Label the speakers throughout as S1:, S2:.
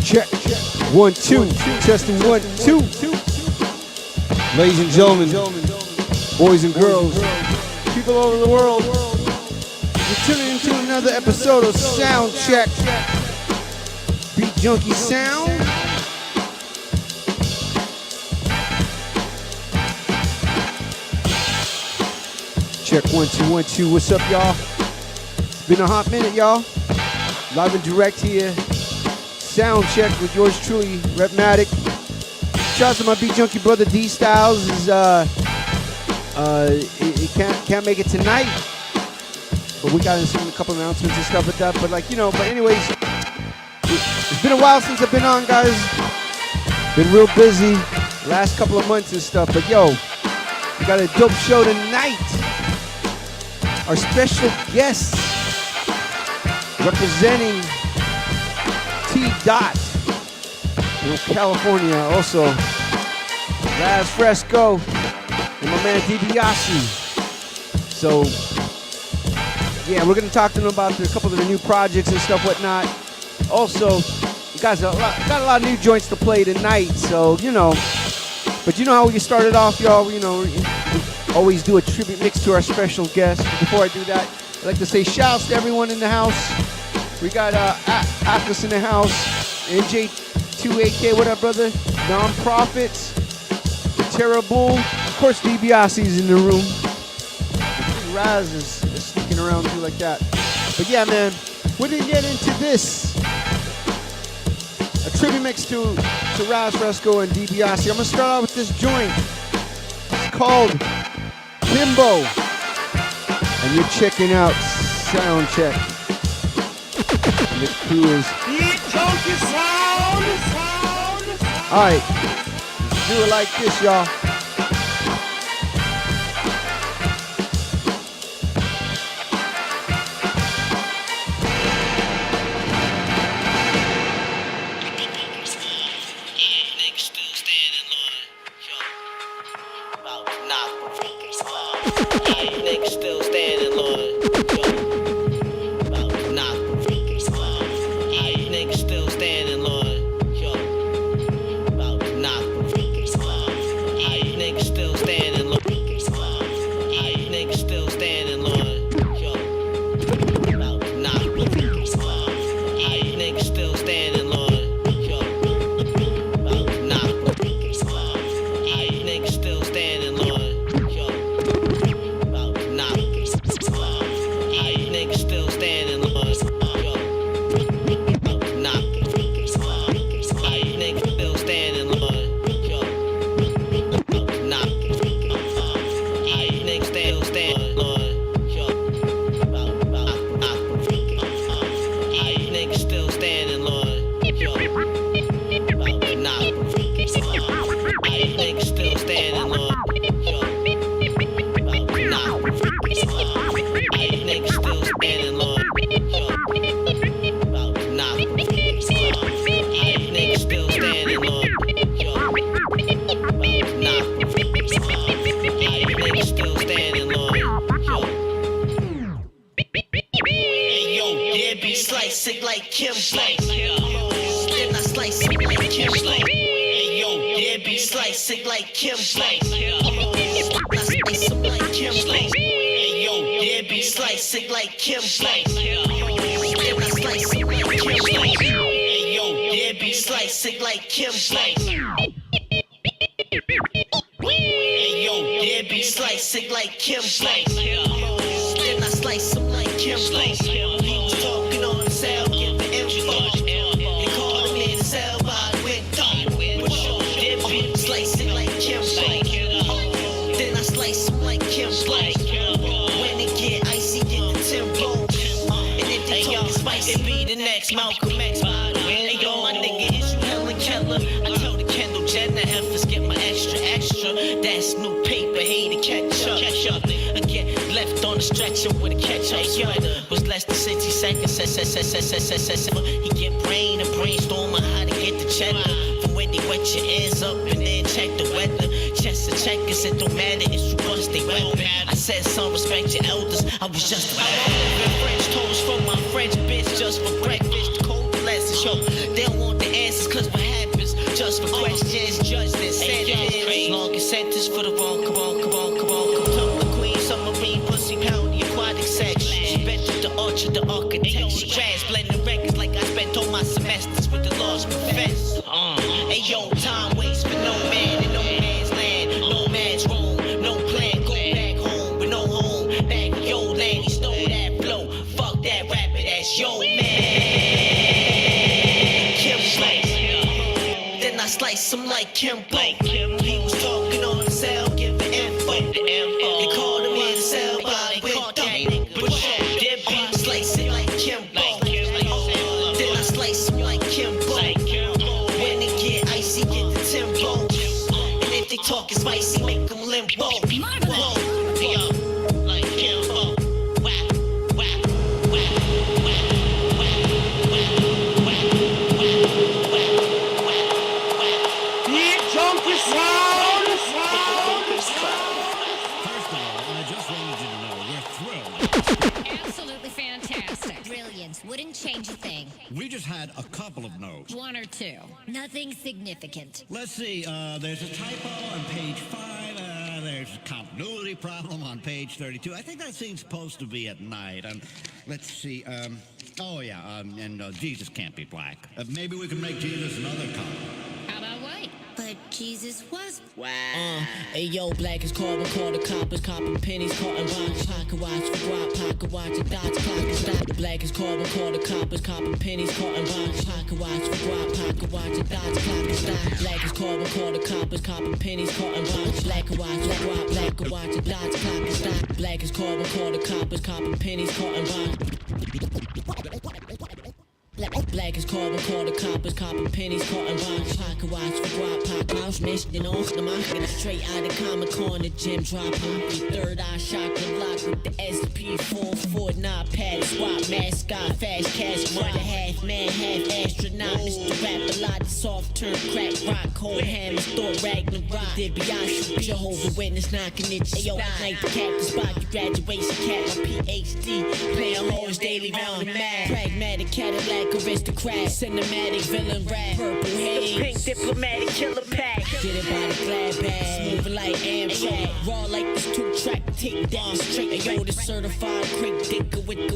S1: Check, 1, 2, testing 1, 2. Ladies and gentlemen, boys and girls, people all over the world, you're tuning into another episode of Soundcheck. Beat Junkie Sound. Check 1, 2, 1, 2. What's up, y'all? It's been a hot minute, y'all. Live and direct here. Soundcheck with yours truly, RHETTMATIC. Shout out to my Beat Junkie brother D Styles. He can't make it tonight, but we got a couple announcements and stuff like that. But anyways, it's been a while since I've been on, guys. Been real busy last couple of months and stuff. But yo, we got a dope show tonight. Our special guest representing T-Dot in California, also RAZ, FRESCO, and my man DIBIASE. So yeah, we're gonna talk to them about a couple of the new projects and stuff, whatnot. Also, you guys got a lot of new joints to play tonight, so but you know how we started off, y'all. We always do a tribute mix to our special guest. Before I do that, I'd like to say shouts to everyone in the house. We got Atlas in the house, NJ2AK, what up, brother? Non-Profits, the Terrible, of course DIBIASE's in the room. I think RAZ is sneaking around too like that. But yeah, man, we're gonna get into this. A tribute mix to RAZ, FRESCO, and DIBIASE. I'm gonna start out with this joint. It's called Kimbo, and you're checking out Soundcheck. And the crew is alright, do it like this, y'all.
S2: Then I slice them like Kim. Talking on the sound, giving info. Malcolm X, by the way. Hey, yo, my nigga, is you Helen Keller? I tell the Kendall Jenner heifers get my extra. That's new paper, hey, to catch up. Again, left on the stretcher with a catch-up sweater. Was less than 60 seconds. He get brain and brainstorm on how to get the cheddar. From when they wet your ears up and then check the weather. Chest to checkers, it don't matter if you bust they weapon. I said some respect your elders. I was just French toast from my French bitch just for breakfast. Cold glasses, yo. They don't want the answers, cause what happens just for questions. Judge this sentence. Longest sentence for the wrong. Come on. Tell the queen, submarine, pussy, pound the aquatic sex. She bet with the archer, the architect. She trash, blending records like I spent all my semesters with the lost professor. Hey yo, time waits for no man in no man's land. No man's room, no plan, go back home with no home. Back in your land, he stole that flow. Fuck that rapper, that's yo man. Kim Slice. Then I slice him like Kimbo. He was talking on the cell, giving info. They called him in the cell, but I went up. But yo, slice it like Kimbo. Then I slice him like Kimbo. When they get icy, get the tempo. And if they talking spicy, make them limbo. Whoa, like Kimbo.
S3: Absolutely fantastic. Brilliant. Wouldn't change a thing.
S4: We just had a couple of notes.
S3: One or two. Nothing significant.
S4: Let's see, there's a typo on page 5, there's a continuity problem on page 32. I think that scene's supposed to be at night. Let's see, Jesus can't be black. Maybe we can make Jesus another color.
S3: How about white? But Jesus was.
S2: Wow.
S5: Hey yo, black is carbon, call the coppers, copping pennies, cotton box, pocket watch for guap, pocket watch, a dodge, clock is stop. Black is carbon, call the coppers, copping pennies, cotton box, pocket watch for guap, pocket watch, a dodge, clock is stop. Black is carbon, call the coppers, copping pennies, cotton box, black watch, guap, black watch, a dodge, clock is stop. Black is carbon, call the coppers, copping pennies, cotton box. Black is carbon, call the coppers, copping pennies, cotton box, pocket watch for guap, pocket mouse, mission off the market, straight out of Comic-Con, the gym drop, poppy, third eye chakra lock with the SP449 pad, swap, mascot, fast cash, money, half man, half astronaut, Mr. Rapper, lot of soft turn, crack, rock, cold hammer, store, Ragnarok, DIBIASE, Jehovah Witness, knocking it, yo, night the cactus spot, your graduation cap, my PhD, playing hoes daily round the mad, pragmatic Cadillac, aristocrat, cinematic villain rap, purple haze, pink diplomatic killer pack, get it by the glad bag, moving like Amtrak, raw like this 2-track, take down straight, yo, the certified quick dicker with the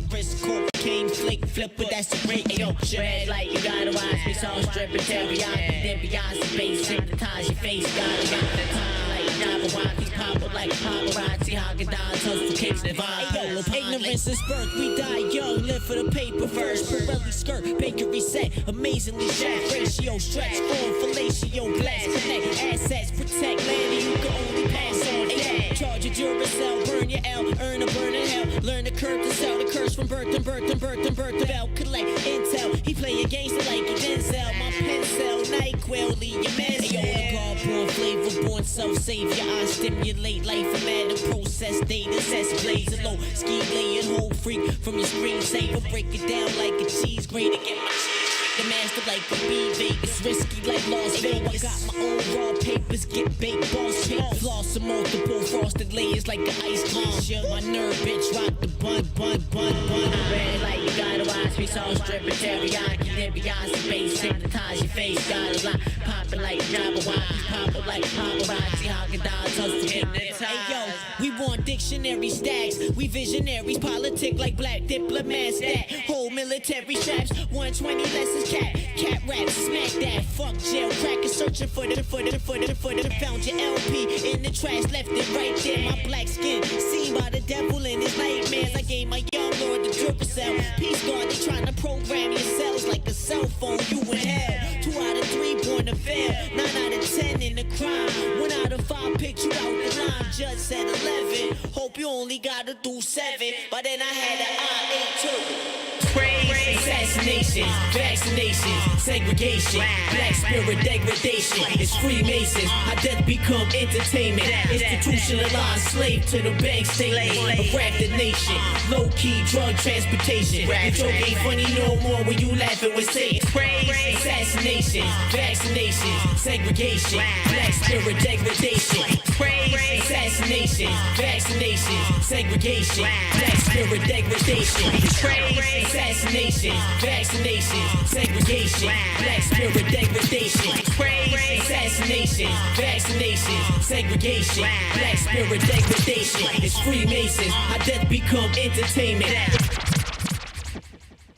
S5: FRESCO, cane flake flipper, that's a great, yo, red like you gotta watch me, sauce dripping, teriyaki, then Beyonce bass, hypnotize your face, gotta rock the time like Jabberwockies, pop up like paparazzi, Haagen-Dazs, hustle cakes, Nevada, ignorance is birth, we die young, live for the paper verse, Pirelli skirt, bakery set, amazingly jacked, ratio stretch, form, fellatio, blast, connect, assets, protect, landing, you can only pass on that, charge your Duracell, burn your L, earn a burn in hell, learn the curve to sell, the curse from birth, bell, collect intel, he play a gangster like a Denzel, my pencil, NyQuil, leave your man, yo, the God born flavor, born self-savior, I stimulate life, a matter, process, data, sets, blaze low, ski laying, whole freak, from your screensaver, break it down like a cheese grater, get my the master like a Vegas, risky like Las Vegas. I got my own raw papers, get baked, boss paint, floss and multiple frosted layers like an ice cream. My nerve, bitch, rock the bun. Red like you gotta watch me, sauce dripping, teriyaki, then Beyonce bass, hypnotize your face, gotta lie, poppin' like Jabberwockies, pop up like paparazzi, Haagen-Dazs, hustle hypnotize. Hey yo, we want dictionary stacks, we visionaries, politic like black diplomats, that whole military straps, 120 lessons. Cat rap, smack that, fuck jail, crackers searching for the found your LP in the trash, left it right there, my black skin, seen by the devil in his nightmares, I gave my young lord the Duracell, peace guard, they trying to program your cells like a cell phone, you in hell, 2 out of 3 born to fail, 9 out of 10 in the crime, 1 out of 5 picked you out the line, judge said 11, hope you only gotta do 7, but then I had an I-8 too, crazy. assassinations, vaccinations, segregation, black spirit degradation. It's Freemasons, how death become entertainment. Institutionalized slave to the bank statement. A rafted nation, low-key drug transportation. Your joke ain't funny no more when you laughing with Satan. Assassinations, vaccinations, segregation, black spirit degradation. Assassinations, vaccinations, segregation, black spirit degradation. Assassinations, vaccinations, segregation, black spirit degradation. Assassinations, vaccinations, segregation, black spirit degradation. It's Freemasons, how death become entertainment.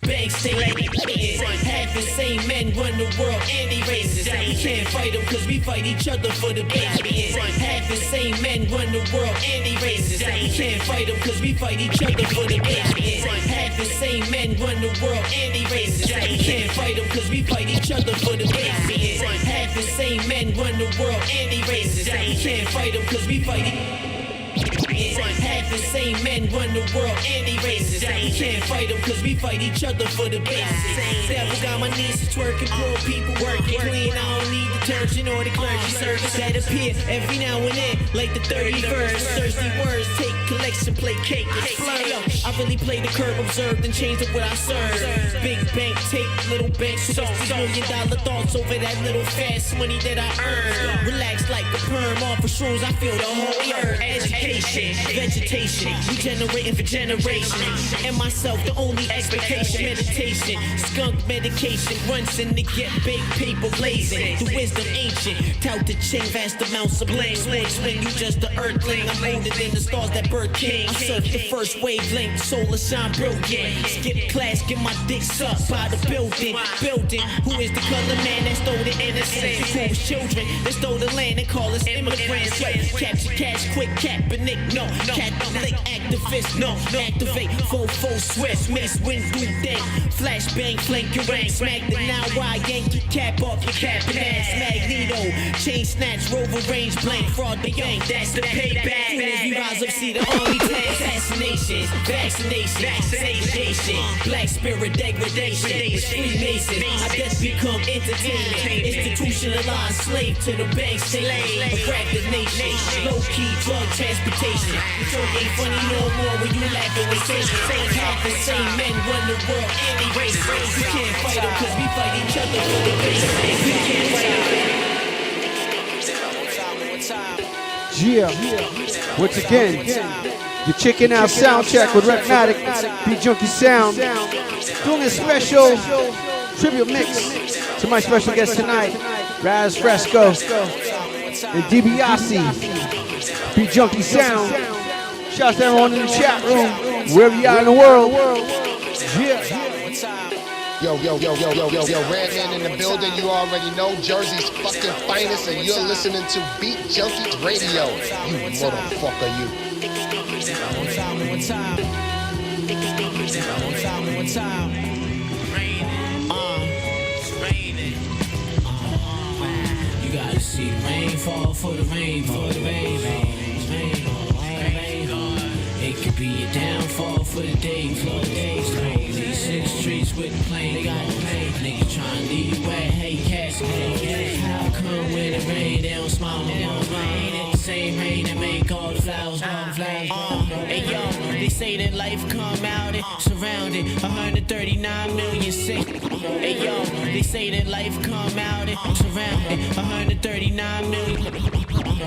S5: Bank statements, half the same men run the world and they racist. We can't fight them cause we fight each other for the billions. Half the same men run the world and they racist. We can't fight them cause we fight each other for the billions. Half the same men run the world and they racist. We can't fight them cause we fight each other for the billions. Half the same men run the world and they racist. We can't fight them cause we fight half the same men run the world and they racist. We can't fight them cause we fight each other for the basics. Devil got my knees to twerking, poor people working clean. I don't need detergent or the clergy service that appear every now and then, like the 31st. Thirsty words, take collection, play cake, it's I really play the curve, observed and changed up what I serve. Big bank, take little bank, $60 million thoughts over that little fast money that I earn. Relax like a perm off of shrooms, I feel the whole earth. Education, vegetation, regenerating for generations. And myself, the only expectation, meditation, skunk medication, runs in to get big paper blazing. The wisdom ancient, tout the chain, vast amounts of blame. When you just the earthling, I'm older than the stars that birth king. I surf the first wavelength, solar shine brilliant. Skip class, get my dick sucked by the building. Who is the color man that stole the innocence? Who was children that stole the land and call us immigrants? Capture cash, quick cap, but Nick, no. Catholic activist, no. Activate, full swift, miss, win, do thing. Flash bang, flank your rank. Smack the now why yank your cap off your cap and ass. Magneto, chain snatch, rover range, blank, fraud the yank. That's the payback. Soon as we rise up, see the only plan. Assassinations, vaccinations, segregation, black spirit degradation. It's Freemasons, how death become entertainment. Institutionalized slave to the bank state. A fractured nation, low-key drug transportation. The joke ain't funny no more when you laughing with Satan. Half the same men run the world and they race. We can't fight them cause we fight each other for the basics. We can't fight them.
S1: Yeah. Once again, you're checking out Soundcheck with RHETTMATIC, Beat Junkie Sound, doing a special tribute mix to my special guest tonight, RAZ, FRESCO, and DIBIASE, Beat Junkie Sound. Shouts to everyone in the chat room, wherever you are in the world. Yeah.
S6: Yo, Redman in the building, you already know, Jersey's fucking finest, and you're listening to Beat Junkie Radio. You motherfucker, you.
S5: You gotta see rain fall for the rain, It could be a downfall for the day, Slowly, 6 streets with the plane, they got the plane. Niggas tryna leave wet, hey, cats, how come when it rain, they don't smile, Ain't it the same rain that make all the flowers, Hey yo, they say that life come out and surrounded 139 million sick. Hey yo, they say that life come out and surrounded 139 million.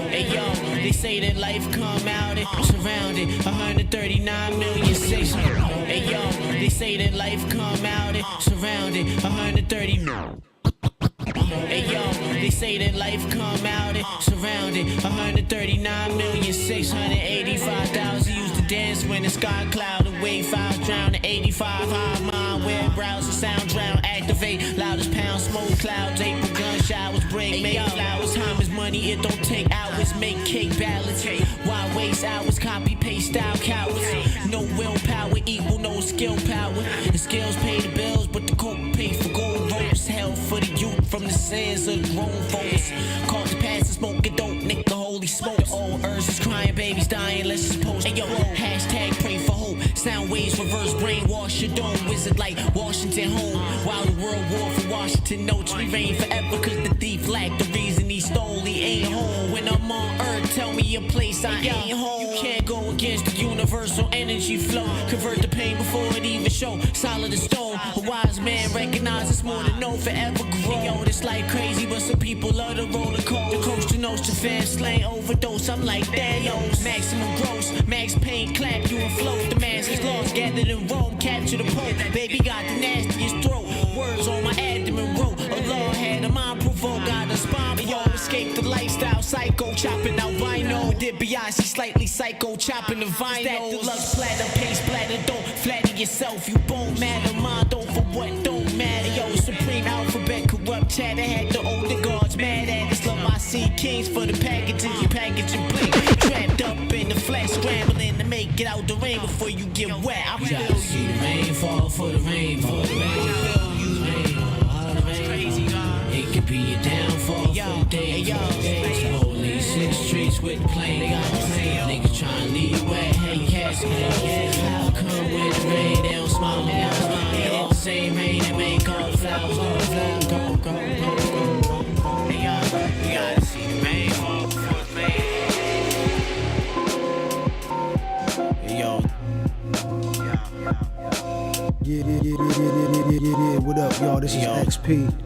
S5: Hey yo, they say that life come out and surrounded 139 million 600. Hey yo, they say that life come out and surrounded 130 million. Hey yo, they say that life come out and surrounded 139 million 685,000 used to dance when the sky cloud and wave files drown. 85 high mind web browser sound drown. Activate loudest pound smoke clouds. April gun showers bring make flowers. Time is money, it don't take hours. Make cake balance. Why waste hours? Copy paste style cowards. No willpower equal no skill power. The skills pay the bills, but the coke pay for gold ropes. Hell for the youth from the sins of grown folks. Caught the past and smoking dope, nick the holy smoke. The old earth is crying, babies dying, let's just post. Hey yo, hashtag pray for hope. Sound waves ways, reverse brainwash your dome. Wizard like Washington home. While the world war for Washington notes, we reign forever cause the thief lacked the reason he stole. He ain't home. When I'm on earth, tell me a place I ain't home. You can't go against the universal energy flow. Convert the pain before it even show. Solid as stone. A wise man recognizes it's more than no forever grow. Yo, this life crazy, but some people love the roller coaster. The coast to nose to fan slang overdose. I'm like Thanos. Maximum gross, max pain, clap you and float. The mass is lost, gathered in Rome, capture the Pope. Baby got the nastiest throat. Words on my abdomen wrote. Allah had a mind provoke, got a spine. Yo, escape the lifestyle, psycho, chopping out rhino. DIBIASE, slightly psycho, chopping the vinyl. Stack deluxe platter, paste splatter, don't flatter yourself. You bone matter, mind over what don't matter. Yo, supreme alphabet, corrupt chatter. Had the older guards mad at us. Love I see kings for the packages, you packaging bling. Trapped up in the flesh, scrambling to make it out the rain before you get wet. I feel you. See the rain fall for the rain, for the rain. It could be a downfall for the day. Police in the streets with the plane. They got the plane. Niggas trying to leave wet. Hey, cats. How come with the rain they don't smile? They don't smile. They all the same rain that make all the flowers go, go, go, go, go. You gotta see the rain fall before the rain. Yo.
S7: Yeah, what up, y'all? This is XP,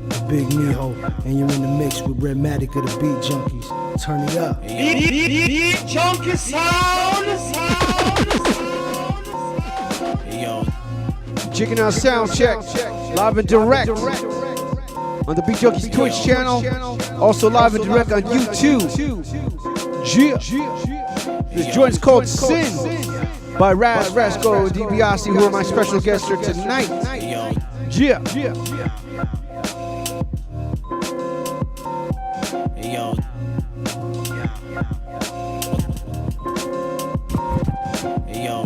S7: the Big Miho, and you're in the mix with RHETTMATIC of the Beat Junkies. Turn it up.
S1: Beat Junkie sound.
S5: Yo.
S1: Checking out SOUNDCHECK, live and direct on the Beat Junkies Twitch channel. Also live and direct on YouTube. This joint's called Sin by RAZ, FRESCO, and DIBIASE, who are my special guests here tonight. Yeah.
S5: Yo. Yo. Yo.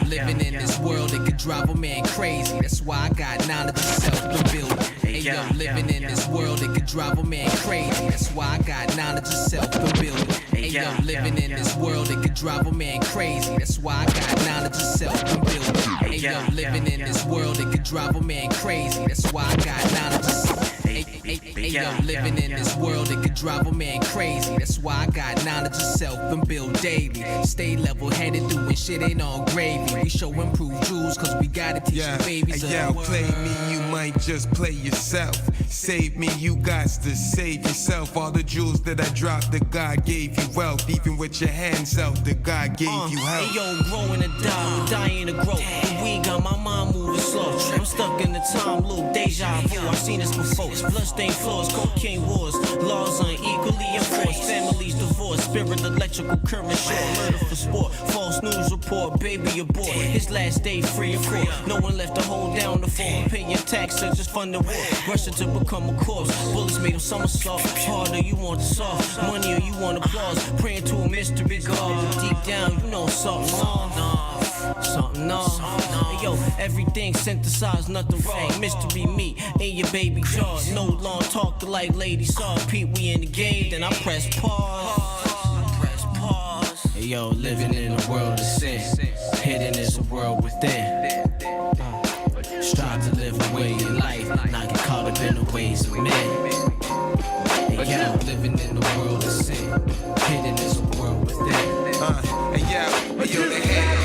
S5: Living in this world, it could drive a man crazy. That's why I got knowledge of self-building. Hey yo, living in this world, it could drive a man crazy. That's why I got knowledge of self-building. Hey yo, living in this world, it could drive a man crazy. That's why I got knowledge of self-building. Hey yo, living in this world, it could drive a man crazy. That's why I got knowledge of self-building. Hey yo, living in this world, it could drive a man crazy. That's why I got knowledge of self and build daily. Stay level-headed, doing shit ain't all gravy. We show improved jewels, cause we gotta teach the babies.
S8: Yo, play me, you might just play yourself. Save me, you got to save yourself. All the jewels that I dropped, that God gave you wealth. Even with your hands out, that God gave you health.
S5: Hey yo, growing to die, we're dying to grow. The weed got my mind moving slow. I'm stuck in the time loop, deja vu. I've seen this before. Bloodstained floors, cocaine wars, laws unequally enforced. Families divorced, spirit electrical current short. Murder for sport, false news report, baby aboard. His last day free of court. No one left to hold down the fort. Pay your taxes, just fund the war. Rushing to become a corpse. Bullets made of somersault. Harder, you want the soft. Money or you want applause. Praying to a mystery god. But deep down, you know something off. Something off. Hey, yo, everything synthesized, nothing wrong. Mystery meat in your baby jaws. No long talk like Lady Saw. Pete, we in the game, then I press pause. Hey, yo, living in a world of sin. Hidden is a world within. Strive to live away your life, not get caught up in the ways of men. Hey, yo, living in a world of sin. Hidden is a world within.
S8: Hey, yo, the head.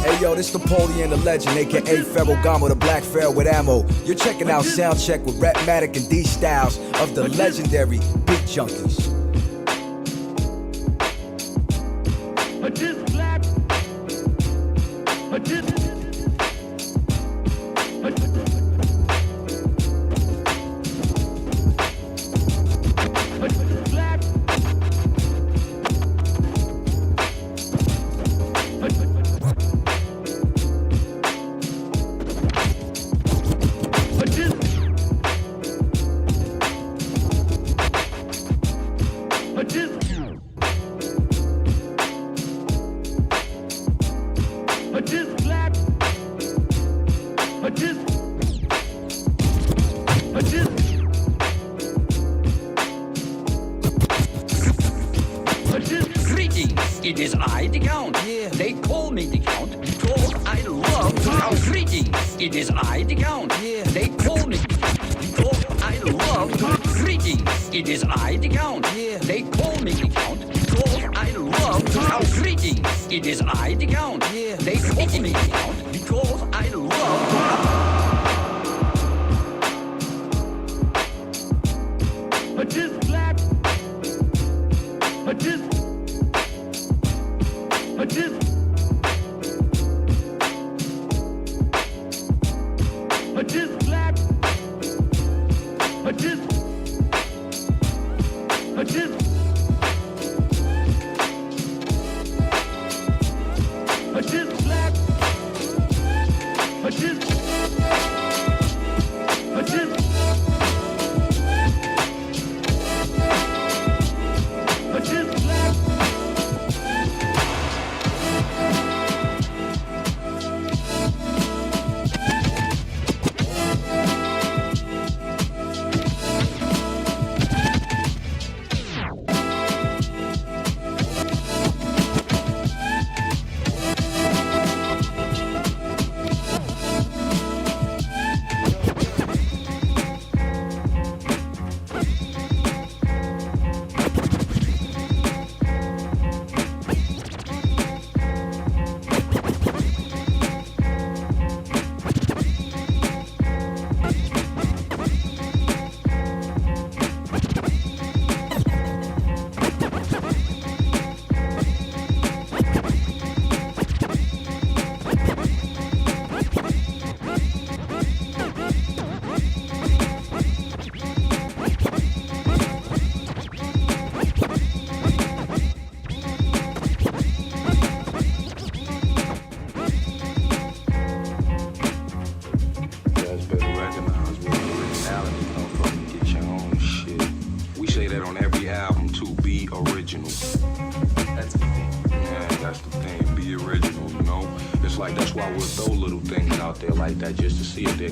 S9: Hey, yo, this Napoleon the Legend, aka Pharaoh Gama, the Black Pharaoh with ammo. You're checking out SOUNDCHECK with RHETTMATIC and D Styles of the legendary Beat Junkies.
S10: Just black. Just is I, the Count. They call me the Count because I love to house greetings. It is I, the Count. They call me because I love to greetings. It is I, the Count. They call me the Count because I love to house greetings. It is I, the Count. They call me the Count because I love to house. But this black, but this, but this, but this black, but this, but this, but this black, but this, but this. But this black,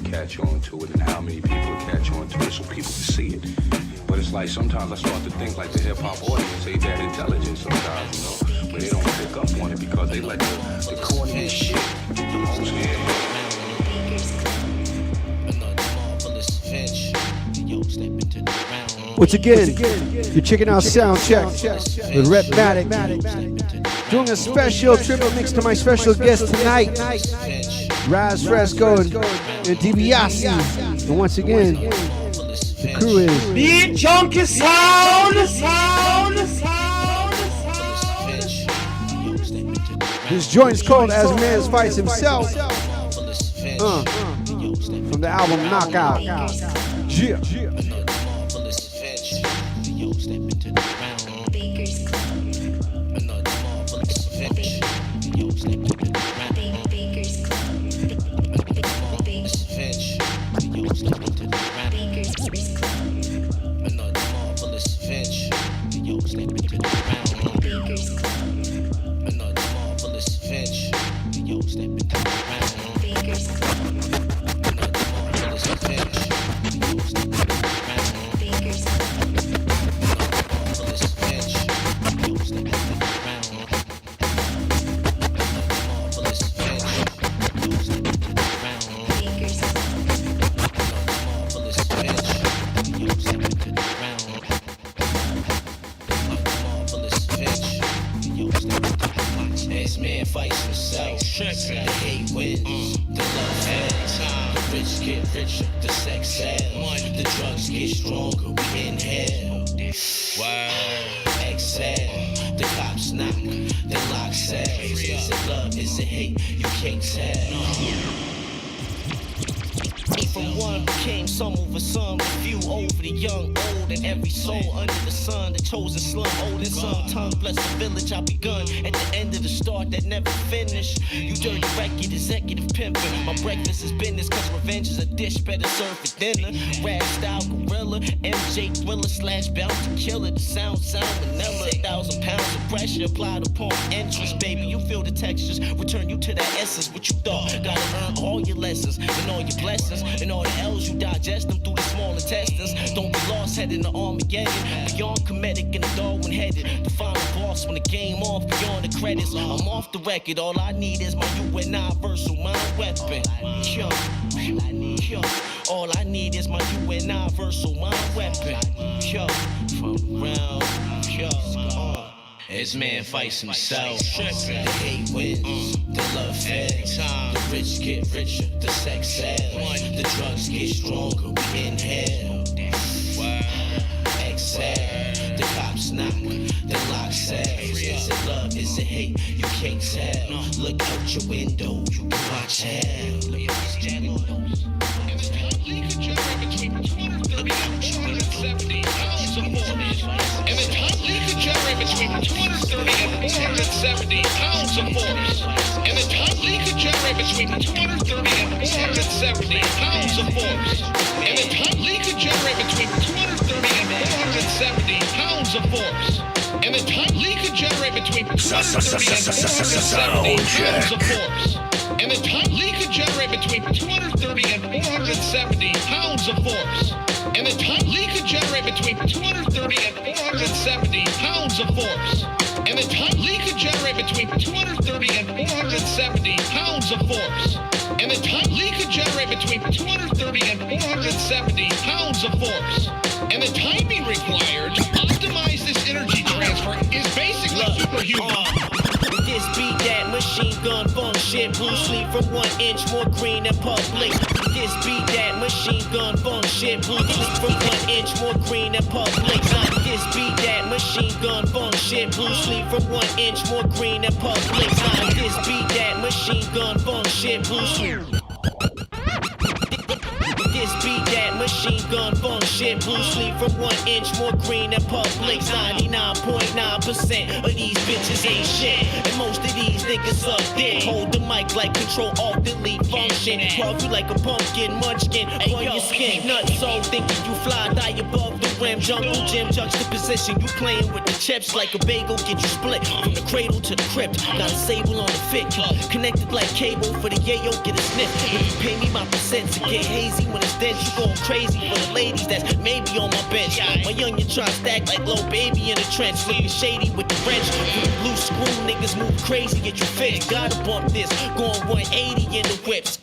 S11: catch on to it and how many people catch on to it so people can see it. But it's like sometimes I start to think like the hip-hop audience ain't that intelligent sometimes, you know, but they don't pick up on it because they like the corniest shit. You know what I'm saying?
S1: Once again, you're checking out Soundcheck with RHETTMATIC. Doing a special triple mix to my special guest tonight, RAZ, FRESCO, and DIBIASE. And once again, the crew is
S12: Beat Junkie Sound.
S1: This joint is called As Man Fights Himself. From the album Knockout. Yeah.
S2: Better serve for dinner. Rap style gorilla, MJ thriller slash bounty killer. The sound vanilla. 1,000 pounds of pressure applied upon entrance, baby. You feel the textures, return you to that essence. What you thought? Gotta earn all your lessons and all your blessings. And all the L's, you digest them through the small intestines. Don't be lost, heading to Armageddon. Beyond comedic and Darwin headed. The final boss when the game off beyond the credits. I'm off the record, all I need is my universal mind weapon. All I need is my universal mind weapon. From around, This man fights himself. The hate wins, the love feds. The rich get richer, the sex sells. The drugs get stronger, we inhale. Exhale, the cops knock, the lock says. Is it love, is it hate? You can't tell. Look out your window, you can watch hell. And the top lead could generate between 230 and 470 pounds of force. And the top lead could generate between 230 and 470 pounds of force. And the top lead could generate between 230 and 470 pounds of force. And the top lead could generate between 230 and 470 pounds of force. And the top lead could generate between 230 and 470 pounds of force. And the top lead could generate between 230 and 470 pounds of force. And the top lead could generate between 230 and 470 pounds of force. And the top lead could generate between 230 and 470 pounds of force. And the timing required to optimize this energy transfer is basically superhuman. This beat that machine gun funk shit. Bruce Lee from 1 inch more green than public. This beat that machine gun funk shit. Bruce Lee from 1 inch more green than public. This beat that machine gun funk shit. Bruce Lee from 1 inch more green than public. This beat that machine gun funk shit. Bruce Lee. This beat that machine gun funk shit. Bruce Lee from 1 inch more green than public. 99.9% of these bitches ain't shit. And most of these niggas up there. Hold the mic like control alt delete function. Carve you like a pumpkin munchkin on your skin. Nuts so thinking you fly, die above the rim. Jungle gym juxtaposition. You playing with the chips like a bagel. Get you split from the cradle to the crypt. Got a sable on the fit. Connected like cable for the yayo. Get a sniff. If you pay me my percent to get hazy when it's dense, you going crazy for the ladies that's maybe on my bench. My youngin' try to stack like low baby in the trench. Looking shady with the wrench. For the blue screw niggas move crazy, get you fixed. Gotta bump this, going 180 in the whips.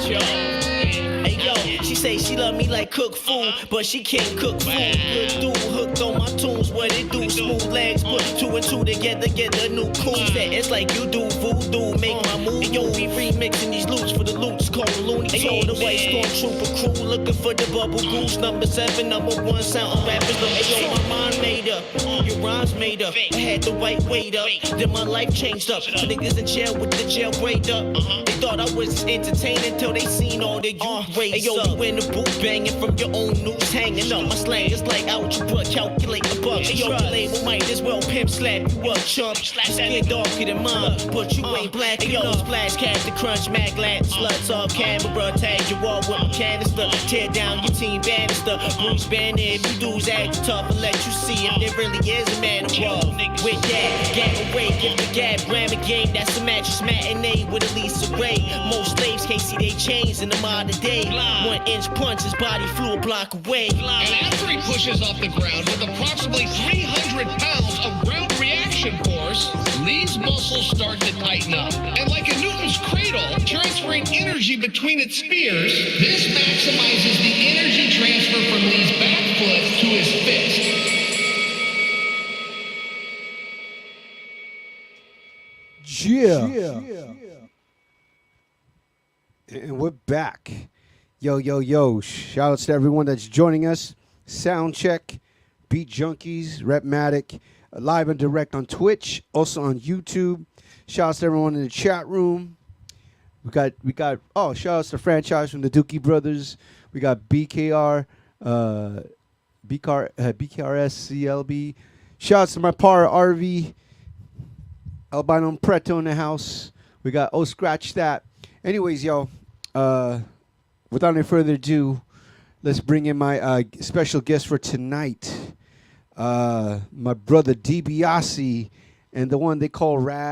S2: Yo. Hey yo, she say she love me like cook food, but she can't cook food. Good dude, hooked on my tunes, what it do? Smooth legs, put 2 and 2 together, get a new cool set. It's like you do voodoo, make my move. And yo, we remixing these loops for the loops, called the Looney Tunes. The white stormtrooper crew, looking for the bubble goose. Number 7, number 1 sound rappers. Hey yo, my mind made up, your rhymes made up. I had the white weight up, then my life changed up. Niggas in jail with the jail grade up. They thought I was entertaining till they seen all the youth race. Hey yo, you in the booth banging from your own news, hanging up. My slang is like algebra, calculate the bucks. Hey yo, the label might as well pimp slap you up, chump. Skin darker than mine, but you ain't black. Hey yo, splash, Captain Crunch, Maglat, sluts off camera, tag your wall with my canister. Tear down your team banister. Bruce Banner, if you dudes act tough and let you see if there really is a man above. With that, gag away, give the gab, ram a game. That's a mattress matinee with a Lisa Ray. Most slaves can't see they chains in the modern day. 1 inch punch, his body flew a block away. And after he pushes off the ground with approximately 300 pounds of ground reaction force, Lee's muscles start to tighten up. And like a Newton's cradle, transferring energy between its spheres, this maximizes the energy transfer from Lee's back foot to his fist.
S1: Yeah. And we're back. Yo. Shout out to everyone that's joining us. Soundcheck, Beat Junkies, RHETMATIC, live and direct on Twitch, also on YouTube. Shout out to everyone in the chat room. We got shout outs to franchise from the Dookie Brothers. We got BKR, BKRS Shout outs to my par RV, Albino Preto in the house. We got Scratch That. Anyways, yo, without any further ado, let's bring in my special guest for tonight, my brother DIBIASE, and the one they call RAZ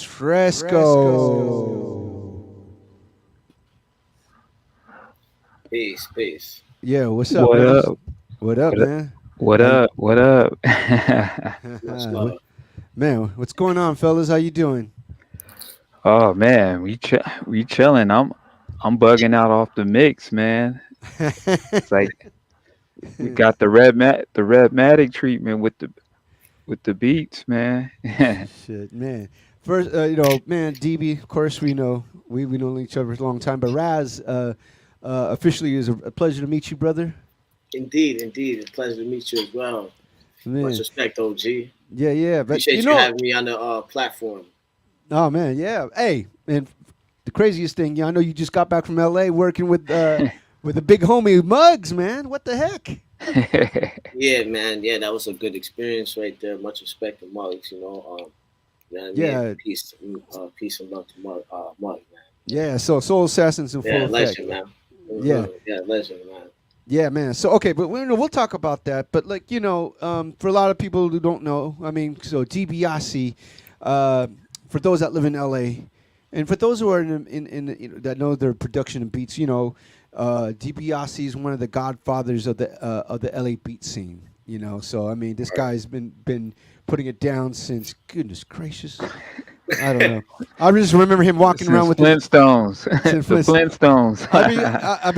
S1: FRESCO.
S13: Peace, peace.
S1: Yeah, what's up,
S14: What
S1: man?
S14: up?
S1: What up,
S14: What up?
S1: man?
S14: What
S1: How you-
S14: up? What up?
S13: What's up?
S1: Man, what's going on, fellas? How you doing?
S14: Oh man, we chilling. I'm bugging out off the mix, man. It's like we got the Redmatic treatment with the beats, man.
S1: Shit, man. First, man, DB. Of course, we know we known each other for a long time. But Raz, officially, is a pleasure to meet you, brother.
S13: Indeed, indeed. It's a pleasure to meet you as well.
S1: Man.
S13: Much respect, OG.
S1: Yeah. But
S13: Appreciate you having me on the platform.
S1: Oh man, yeah. Hey, and the craziest thing, I know you just got back from LA working with with the big homie Muggs, man. What the heck?
S13: Yeah, man. Yeah, that was a good experience right there. Much respect to Muggs, you know. You know what I mean?
S1: Yeah.
S13: Peace and love to Muggs, man.
S1: Yeah, so Soul Assassins in full
S13: Yeah,
S1: effect.
S13: legend, man.
S1: Yeah.
S13: Yeah, legend, man.
S1: Yeah, man. So okay, but we'll talk about that. But like for a lot of people who don't know, I mean, so DiBiase, for those that live in LA, and for those who are in that know their production and beats, DiBiase is one of the godfathers of the LA beat scene. So I mean, this guy's been putting it down since goodness gracious. I don't know. I just remember him walking around with
S14: Flintstones. The Flintstones.
S1: I'd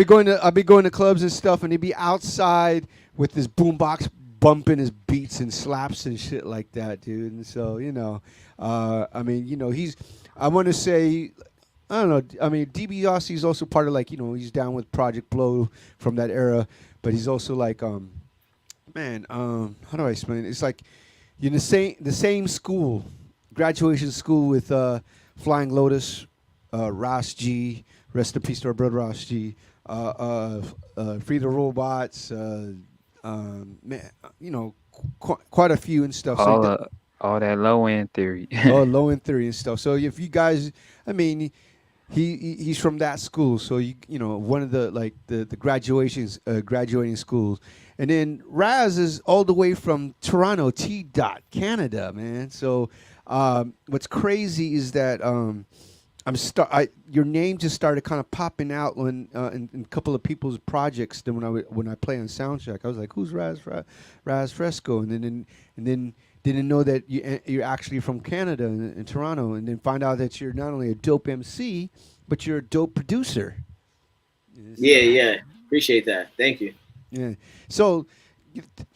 S1: be going to clubs and stuff, and he'd be outside with his boombox bumping his beats and slaps and shit like that, dude. And so I mean, I want to say, I don't know. I mean, DiBiase is also part of he's down with Project Blow from that era, but he's also like, how do I explain it? It's like you're in the same school. Graduation school with Flying Lotus, Ross G, rest in peace to our brother Ross G, Free the Robots, quite a few and stuff.
S14: All that low end theory.
S1: Low end theory and stuff. So if you guys, I mean, he's from that school, so one of the graduating schools. And then Raz is all the way from Toronto, Canada, man. So what's crazy is that your name just started kind of popping out when in a couple of people's projects. Then when I play on SOUNDCHECK, I was like, "Who's Raz FRESCO?" And then didn't know that you're actually from Canada in Toronto, and then find out that you're not only a dope MC, but you're a dope producer.
S13: Yeah. Appreciate that. Thank you.
S1: Yeah. So,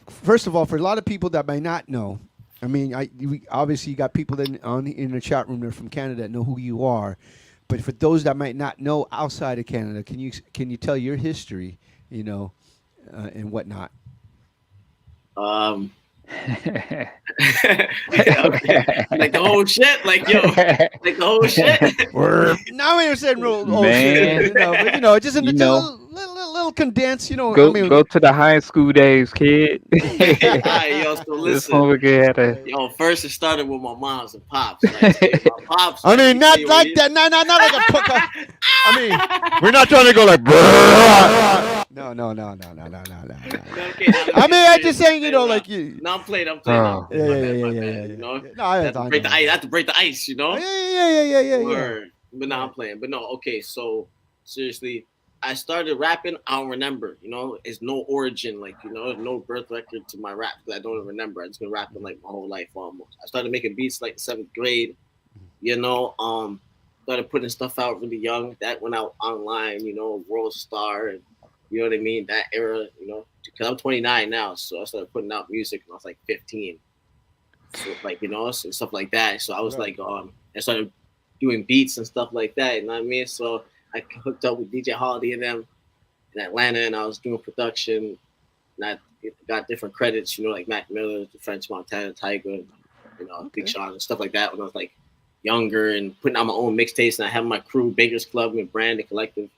S1: first of all, for a lot of people that may not know, I mean, obviously you got people in the chat room that are from Canada that know who you are, but for those that might not know outside of Canada, can you tell your history, and whatnot?
S13: Okay. Like the whole shit, like the whole shit.
S1: Now we said real old shit, but just in the little condensed,
S14: Go to the high school days, kid.
S13: Alright, so listen. First it started with my moms and pops. Like, my pops.
S1: I mean, not like that. Not like a pucker. I mean, we're not trying to go like. No.
S13: Okay,
S1: I mean, I just saying, like you.
S13: No, I'm playing.
S1: Yeah.
S13: No, I have to break the ice,
S1: Yeah.
S13: Word. But no, I'm playing. But no, okay. So seriously, I started rapping. I don't remember. It's no origin, no birth record to my rap because I don't remember. I just been rapping like my whole life almost. I started making beats like 7th grade. Started putting stuff out really young. That went out online. World Star and you know what I mean. That era. Because I'm 29 now, so I started putting out music when I was like 15. So so stuff like that. So I was I started doing beats and stuff like that. You know what I mean? So I hooked up with DJ Holiday and them in Atlanta, and I was doing production. And I got different credits, like Mac Miller, the French Montana Tiger, Big Sean and stuff like that when I was like younger and putting out my own mixtapes. And I had my crew, Baker's Club and Brand and Collective.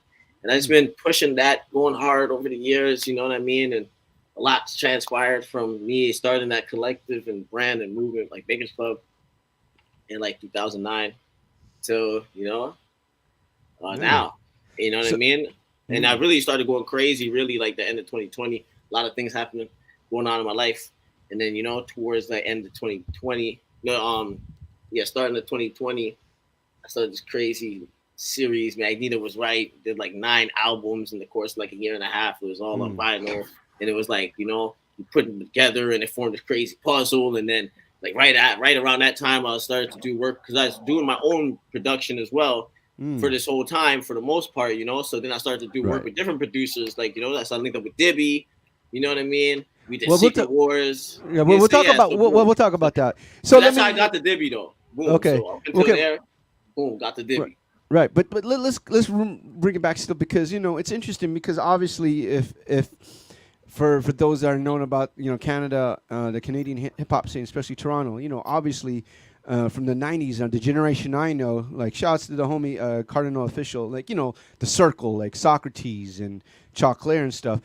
S13: And I just been pushing that, going hard over the years, you know what I mean? And a lot's transpired from me starting that collective and brand and movement like Baker's Club in like 2009 till, now, you know what I mean? And I really started going crazy, really like the end of 2020, a lot of things happening going on in my life. And then, towards the end of 2020, starting of 2020, I started this crazy series. Magneto was right. Did like 9 albums in the course of like a year and a half. It was all on vinyl, and it was like, you know, you put them together and it formed this crazy puzzle. And then like right around that time, I started to do work because I was doing my own production as well for this whole time for the most part, you know. So then I started to do work with different producers, like, you know, I started linked up with Dibby, you know what I mean? We did Secret Wars.
S1: Yeah, we'll talk about we'll talk about that. So
S13: that's how I got the Dibby though. Boom.
S1: Okay.
S13: So up until there, boom, got the Dibby.
S1: Right, but let's bring it back still, because, you know, it's interesting because obviously if for those that are known about, you know, Canada, the Canadian hip hop scene, especially Toronto, you know, obviously from the 90s on the generation I know, like shouts to the homie Cardinal Official, like, you know, the Circle, like Socrates and Chocolate and stuff.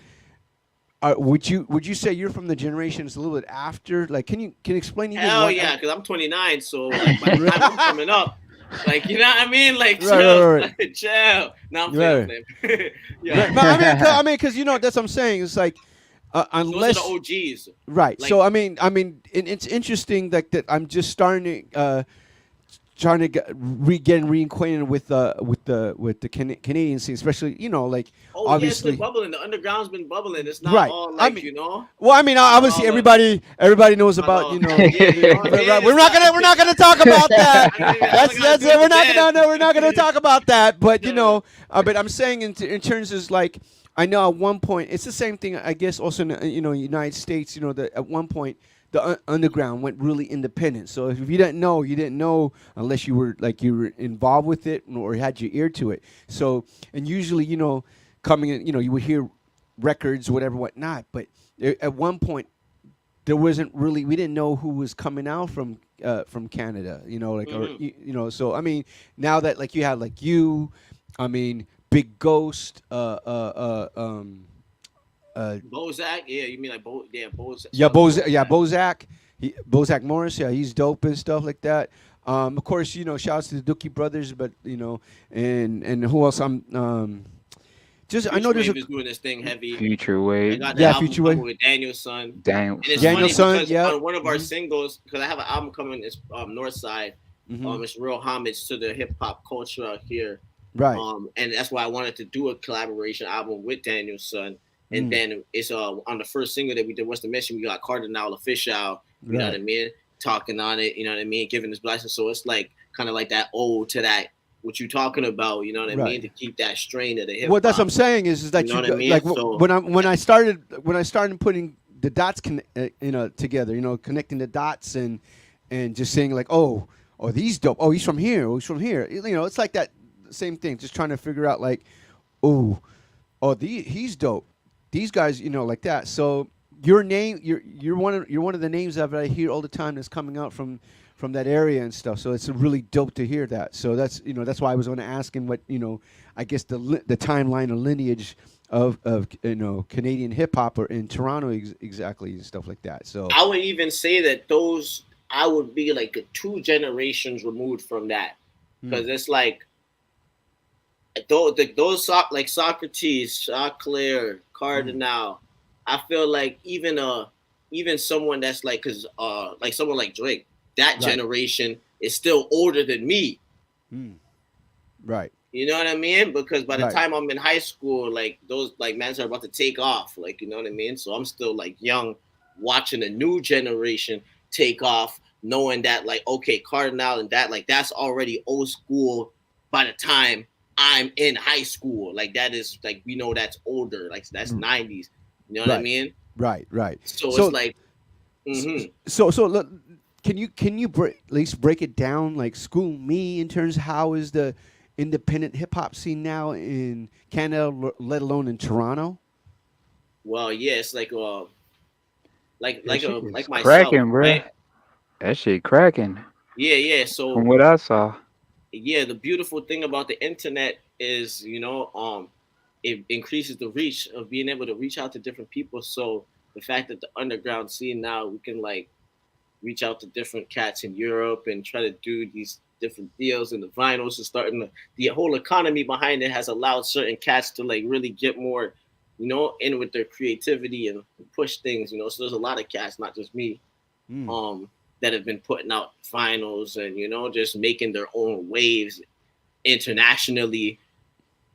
S1: Would you say you're from the generations a little bit after? Like, can you explain?
S13: Hell yeah, because I'm 29, so like, by the time I'm coming up, like, you know what I mean? Like, chill,
S1: right.
S13: Like, chill. Now I'm playing. Yeah.
S1: Right. But I mean, because, you know, that's what I'm saying. It's like, unless
S13: those are the OGs,
S1: right?
S13: Like,
S1: so I mean, it's interesting that I'm just starting trying to get reacquainted with the Canadian scene, especially, you know, like obviously
S13: yeah, it's been bubbling. The underground's been bubbling. It's not all like, I mean, you know.
S1: Well, I mean, obviously everybody knows about, you know. We're not gonna talk about that. That's it. We're not gonna talk about that. But you know, but I'm saying in terms of like, I know at one point it's the same thing. I guess also in, you know, United States, you know, that at one point the underground went really independent. So if you didn't know, you didn't know unless you were involved with it or had your ear to it. So, and usually, you know, coming in, you know, you would hear records, whatever, whatnot. But at one point, there wasn't really, we didn't know who was coming out from Canada, you know, like, or, you know, so, I mean, now that like you have like you, I mean, Big Ghost,
S13: Bozak, yeah, you mean like Bozak?
S1: Yeah, Bozak. Bozak Morris, yeah, he's dope and stuff like that. Of course, you know, shouts to the Dookie Brothers, but you know, and who else?
S13: Future
S1: I know there's
S13: Wave is doing this thing heavy.
S14: Future Wave.
S13: I got the album
S1: Future Wave
S13: with Daniel's son.
S1: Daniel's son, yeah.
S13: On one of our singles, because I have an album coming, it's North Side. It's real homage to the hip hop culture out here.
S1: Right.
S13: And that's why I wanted to do a collaboration album with Daniel's son. And then it's on the first single that we did, What's the Mission? We got Cardinal Official, you know what I mean, talking on it, you know what I mean, giving his blessing. So it's like kind of like that ode to that, what you talking about, you know what I mean, to keep that strain of the hip hop.
S1: What that's what I'm saying is that
S13: you know what I mean?
S1: like
S13: So,
S1: when I started putting the dots you know, together, you know, connecting the dots and just saying like, oh these dope, oh he's from here, you know, it's like that same thing, just trying to figure out like, he's dope. These guys, you know, like that. So your name, you're one of the names that I hear all the time that's coming out from that area and stuff. So it's really dope to hear that. So that's, you know, that's why I was going to ask him what, you know, I guess the timeline or lineage of you know, Canadian hip hop or in Toronto exactly and stuff like that. So
S13: I would even say that I would be like 2 generations removed from that, because it's like those like Socrates, Chaclair, Cardinal. I feel like even someone that's like, cause like someone like Drake, that generation is still older than me.
S1: Right.
S13: You know what I mean? Because by the time I'm in high school, like those like mans are about to take off, like, you know what I mean? So I'm still like young, watching a new generation take off, knowing that like, okay, Cardinal and that, like that's already old school by the time I'm in high school. Like that is like, we know that's older, like that's 90s. You know what I mean?
S1: Right.
S13: So it's like,
S1: So look, can you at least break it down, like school me in terms of how is the independent hip hop scene now in Canada, let alone in Toronto?
S13: Well, yeah, it's like myself,
S14: cracking, bro.
S13: right?
S14: That shit cracking.
S13: Yeah. So
S14: from what I saw,
S13: yeah, the beautiful thing about the internet is, you know, it increases the reach of being able to reach out to different people. So the fact that the underground scene now, we can like reach out to different cats in Europe and try to do these different deals, and the vinyls and starting the whole economy behind it has allowed certain cats to like really get more, you know, in with their creativity and push things, you know. So there's a lot of cats, not just me, that have been putting out vinyls and, you know, just making their own waves internationally,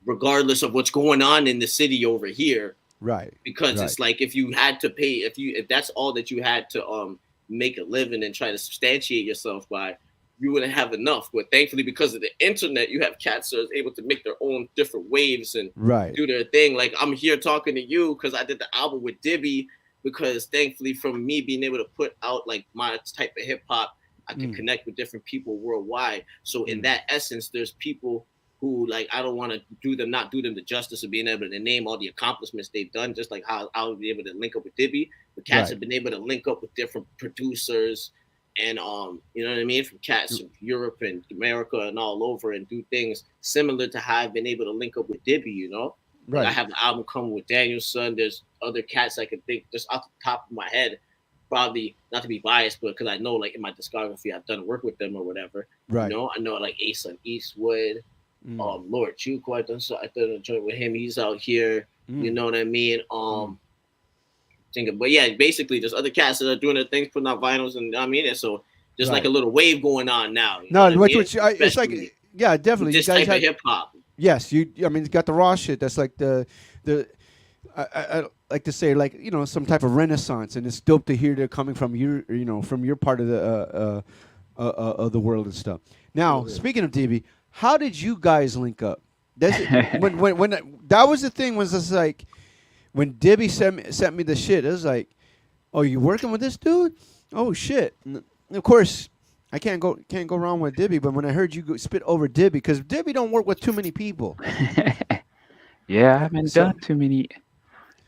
S13: regardless of what's going on in the city over here.
S1: Right.
S13: Because
S1: right.
S13: it's like if you had to pay, if that's all that you had to make a living and try to substantiate yourself by, you wouldn't have enough. But thankfully, because of the internet, you have cats that are able to make their own different waves and do their thing. Like I'm here talking to you because I did the album with Dibby, because thankfully from me being able to put out like my type of hip hop, I can connect with different people worldwide. So in that essence, there's people who, like, I don't want to not do them the justice of being able to name all the accomplishments they've done, just like how I would be able to link up with Dibby. The cats have been able to link up with different producers and you know what I mean, from cats from Europe and America and all over, and do things similar to how I've been able to link up with Dibby, you know. Like I have an album coming with Danielson. There's other cats I can think just off the top of my head, probably not to be biased, but because I know like in my discography I've done work with them or whatever.
S1: Right.
S13: You know, I know like Ace on Eastwood, Lord Chuko, I done a joint with him. He's out here. You know what I mean? But yeah, basically there's other cats that are doing their things, putting out vinyls, and I mean, and so there's like a little wave going on now.
S1: It's like, yeah, definitely.
S13: This
S1: you guys
S13: type of hip hop.
S1: Yes, I mean, it's got the raw shit. That's like I like to say, like, you know, some type of renaissance, and it's dope to hear they're coming from from your part of the world and stuff. Now, speaking of DB, how did you guys link up? When that was the thing, was just like when Dibby sent me the shit, it was like, oh, you working with this dude? Oh shit! And of course, I can't go wrong with Dibby. But when I heard you spit over Dibby, because Dibby don't work with too many people.
S14: Yeah, I haven't done too many.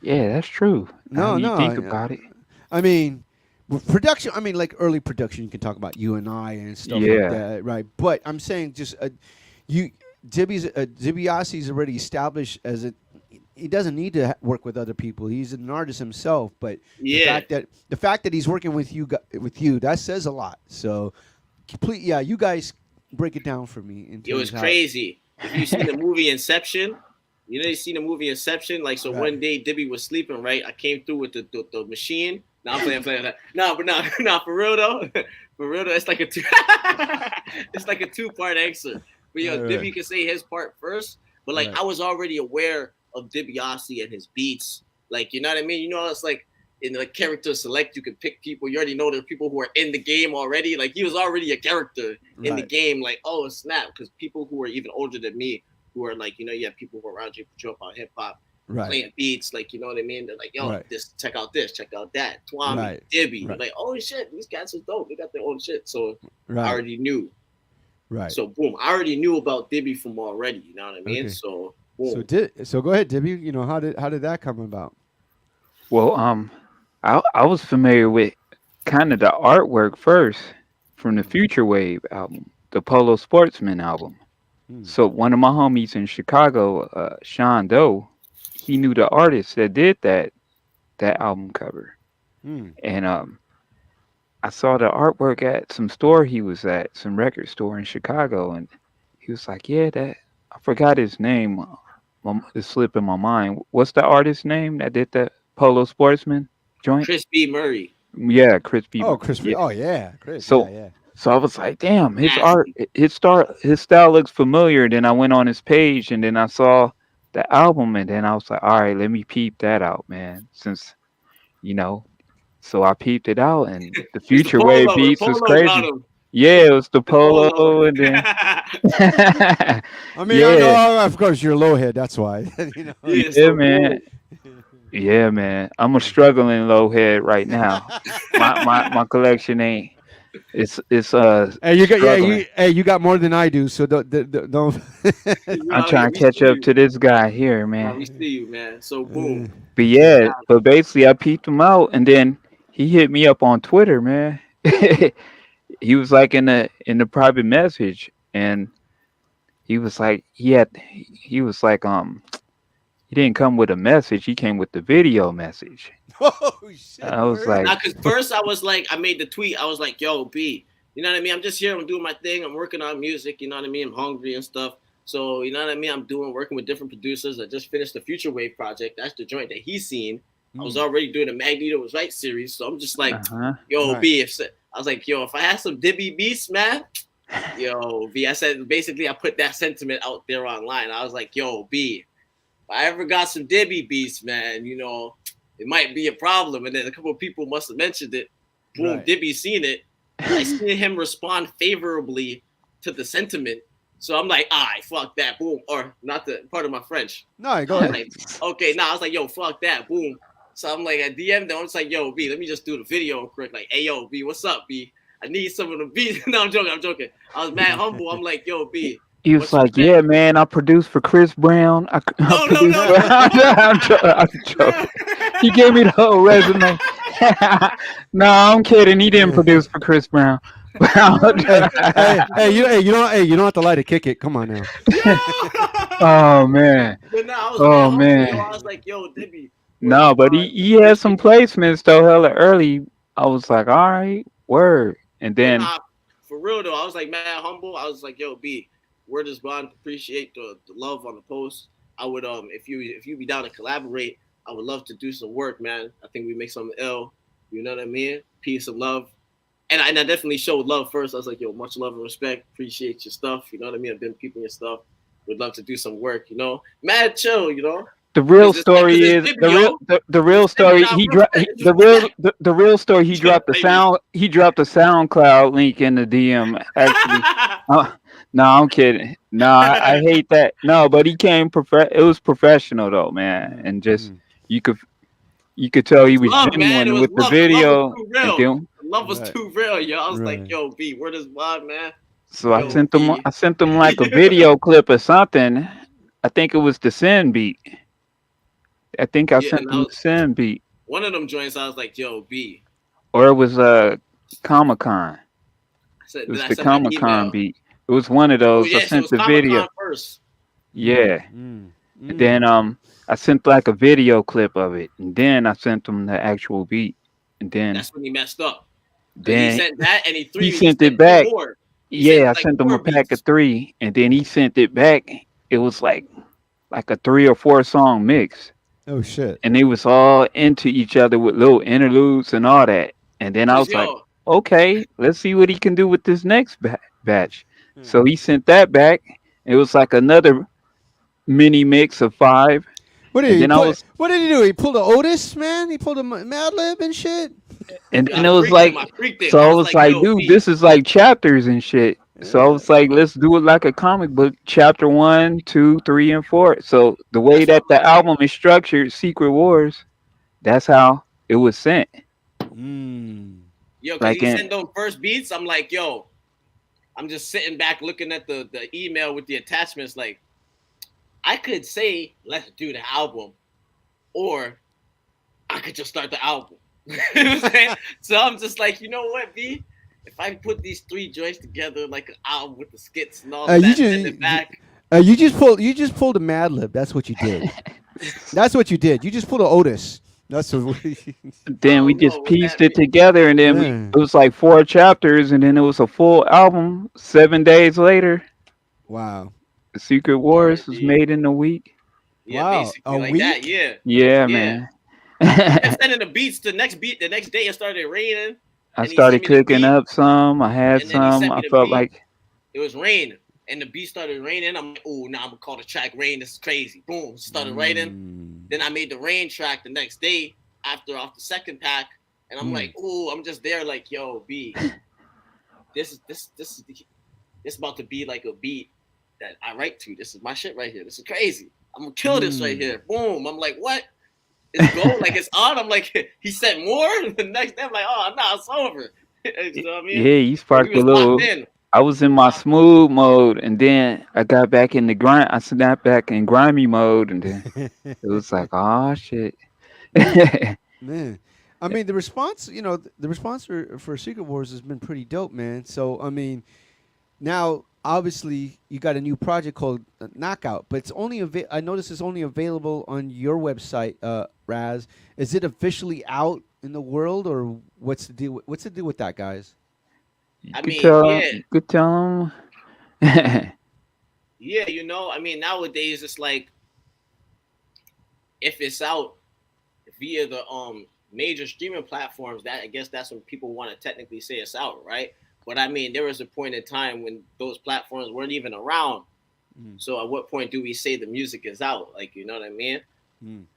S14: Yeah, that's true.
S1: No,
S14: think about it.
S1: I mean, with production, I mean, like early production, you can talk about you and I and stuff like that, right? But I'm saying just DiBiase's already established as he doesn't need to work with other people. He's an artist himself, but the fact that he's working with you that says a lot. So, you guys break it down for me.
S13: It was crazy. If you seen the movie Inception. You know, you seen the movie Inception? Like, so one day Dibby was sleeping, right? I came through with the machine. Now I'm playing. No, for real though. For real though, it's like a two-part answer. But Dibby can say his part first. But like, I was already aware of DiBiase and his beats. Like, you know what I mean? You know, it's like in the character select, you can pick people. You already know there are people who are in the game already. Like, he was already a character in the game. Like, oh snap, because people who are even older than me, who are like, you know, you have people who are around you who jump on hip hop, playing beats, like, you know what I mean? They're like, yo, check out this, check out that. Twami, Dibby. Like, oh shit, these cats are dope. They got their own shit. So I already knew. Right. So boom, I already knew about Dibby from already. You know what I mean? Okay. So boom.
S1: So go ahead, Dibby. You know, how did that come about?
S14: Well, I was familiar with kind of the artwork first from the Future Wave album, the Polo Sportsman album. So one of my homies in Chicago, Sean Doe, he knew the artist that did that album cover. And I saw the artwork at some store he was at, some record store in Chicago, and he was like, yeah, I forgot his name. It's slipping my mind. What's the artist's name that did that Polo Sportsman joint?
S13: Chris B. Murray.
S14: Yeah, Chris B.
S1: Oh, Chris B. Oh, yeah. Chris.
S14: So, So I was like, damn, his style looks familiar. Then I went on his page and then I saw the album, and then I was like, all right, let me peep that out, man. Since, you know, so I peeped it out, and the Future Wave beats was crazy. Yeah, it was the Polo, and then
S1: I mean, I know, of course, you're a low head, that's why. You know?
S14: Yeah, man. Yeah, man. I'm a struggling low head right now. My collection ain't. It's
S1: Hey, you got more than I do, so don't.
S14: I'm trying to catch up to this guy here, man.
S13: We see you, man. So boom.
S14: But basically I peeped him out, and then he hit me up on Twitter, man. He was like in the private message, and he was like he didn't come with a message, he came with the video message.
S1: Oh shit!
S14: I was like,
S13: because first I was like, I made the tweet. I was like, yo, B, you know what I mean? I'm just here. I'm doing my thing. I'm working on music. You know what I mean? I'm hungry and stuff. So, you know what I mean? I'm working with different producers. I just finished the Future Wave project. That's the joint that he's seen. I was already doing the Magneto Was Right series. So I'm just like, yo, B, I was like, yo, if I had some Dibby beats, man, Yo, B, I said basically I put that sentiment out there online. I was like, yo, B, if I ever got some Dibby beats, man, you know, it might be a problem. And then a couple of people must have mentioned it. Boom,
S1: Right.
S13: Dibby seen it. I seen him respond favorably to the sentiment. So I'm like, fuck that, boom. Or not the part of my French.
S1: No, go
S13: I'm
S1: ahead.
S13: like, okay, I was like, yo, fuck that, boom. So I'm like, I DM'd them. I'm just like, yo, B, let me just do the video quick. Like, hey, yo, B, what's up, B? I need some of the beats. No, I'm joking. I was mad humble. I'm like, yo, B.
S14: He was like, "Yeah, man, I produced for Chris Brown. I produced for." I'm joking. He gave me the whole resume. No, I'm kidding. He didn't produce for Chris Brown.
S1: hey, you don't have to lie to kick it. Come on now.
S14: Oh man.
S13: But no, I was
S14: Oh
S13: mad
S14: man.
S13: humble, yo. I was like, yo, Dibby.
S14: No, but he had some placements though hella early. I was like, all right, word. And then
S13: Nah, for real though, I was like mad humble. I was like, yo, B, word is bond. Appreciate the love on the post. I would if you be down to collaborate, I would love to do some work, man. I think we make something ill. You know what I mean? Peace and love. And I definitely showed love first. I was like, yo, much love and respect. Appreciate your stuff. You know what I mean? I've been peeping your stuff. Would love to do some work, you know? Mad chill, you know?
S14: the real
S13: 'Cause it's
S14: story
S13: like- 'cause
S14: is
S13: it's
S14: the real the real story. He dropped the real story. He dropped the sound. He dropped the SoundCloud link in the DM. Actually, no, I'm kidding. No, I hate that. No, but he came it was professional though, man, and just you could tell he was
S13: love, man. It
S14: genuine
S13: was
S14: with the
S13: love.
S14: video.
S13: The love was too
S14: And
S13: real.
S14: then,
S13: The love was too real, yo. I was
S1: Right.
S13: like, yo, B, where does vibe, man?
S14: so I
S13: Yo,
S14: sent them.
S13: B.
S14: I sent them like a video clip or something. I think it was the Sin beat. I think I
S13: Yeah,
S14: sent
S13: and
S14: them the Sin beat,
S13: one of them joints, I was like, yo, B.
S14: or it was Comic Con. It was
S13: I
S14: the
S13: sent that
S14: Comic Con
S13: email.
S14: beat. It was one of
S13: Oh,
S14: those. I
S13: yes, it
S14: sent
S13: was
S14: the
S13: Comic
S14: video.
S13: Con first.
S14: Yeah. And then I sent like a video clip of it, and then I sent them the actual beat, and then
S13: That's when he messed up.
S14: then
S13: He sent that and
S14: he sent it
S13: two
S14: back.
S13: more. He
S14: Yeah,
S13: sent,
S14: I
S13: like,
S14: sent him
S13: 4
S14: a pack
S13: beats.
S14: of 3, and then he sent it back. It was like a 3 or 4 song mix,
S1: Oh shit.
S14: and they was all into each other with little interludes and all that. And then I
S13: 'Cause,
S14: was like,
S13: yo,
S14: okay, let's see what he can do with this next batch.
S1: Hmm.
S14: So he sent that back. It was like another mini mix of 5.
S1: What
S14: And
S1: did he
S14: then I was,
S1: What did he do? He pulled a Otis, man. He pulled a Mad Lib and shit.
S14: and
S13: I
S14: then it was
S13: freaked him.
S14: like,
S13: I freaked him.
S14: so
S13: I
S14: I
S13: was
S14: was
S13: like,
S14: like,
S13: yo,
S14: dude,
S13: B.
S14: this is like chapters and shit. So I was like, let's do it like a comic book, chapter 1, 2, 3, and 4. So the way that the album is structured, Secret Wars, that's how it was sent.
S13: Yo, because
S14: Like
S13: he
S14: in,
S13: sent those first beats, I'm like, yo, I'm just sitting back looking at the email with the attachments. Like, I could say, let's do the album, or I could just start the album. You know what I'm saying? So I'm just like, you know what, B? If I put these 3 joints together like an album with the skits and all that, send it back.
S1: You just pulled a Mad Lib. That's what you did. That's what you did. You just pulled a Otis. That's what.
S14: then we just pieced it together, and then it was like 4 chapters, and then it was a full album 7 days later.
S1: Wow.
S14: The Secret Wars was made in a week.
S13: Yeah,
S1: Wow,
S13: basically
S1: a
S13: like
S1: week?
S13: that. Yeah.
S14: Yeah, man.
S13: And sending the beats the next day it started raining.
S14: I
S13: and he
S14: started
S13: sent me the
S14: cooking
S13: beat,
S14: up some. I had
S13: and then he sent
S14: some.
S13: me
S14: I
S13: the
S14: felt
S13: beat.
S14: like
S13: It was rain, and the beat started raining. I'm like, oh, now I'm gonna call the track "Rain." This is crazy. Boom, started writing. Then I made the rain track the next day off the second pack, and I'm like, oh, I'm just there like, yo, B, this is about to be like a beat that I write to. This is my shit right here. This is crazy. I'm gonna kill this right here. Boom. I'm like, what? It's gold. Like it's on. I'm like, he said more. The next day, I'm like, oh no, it's over. You know what I mean?
S14: yeah, you sparked
S13: We
S14: a
S13: was
S14: little.
S13: locked in.
S14: I was in my smooth mode, and then I got back in the grind. I snapped back in grimy mode, and then it was like, oh shit.
S1: Man, I mean the response, the response for Secret Wars has been pretty dope, man. So I mean, now obviously you got a new project called Knockout, but it's only I notice it's only available on your website, Raz. Is it officially out in the world, or what's the deal? What's the deal with that, guys?
S13: I
S14: Good
S13: mean,
S14: tell,
S13: yeah.
S14: good tell 'em.
S13: Yeah, I mean, nowadays it's like if it's out via the major streaming platforms, that I guess that's when people want to technically say it's out, right? But I mean, there was a point in time when those platforms weren't even around. So at what point do we say the music is out? Like, you know what I mean?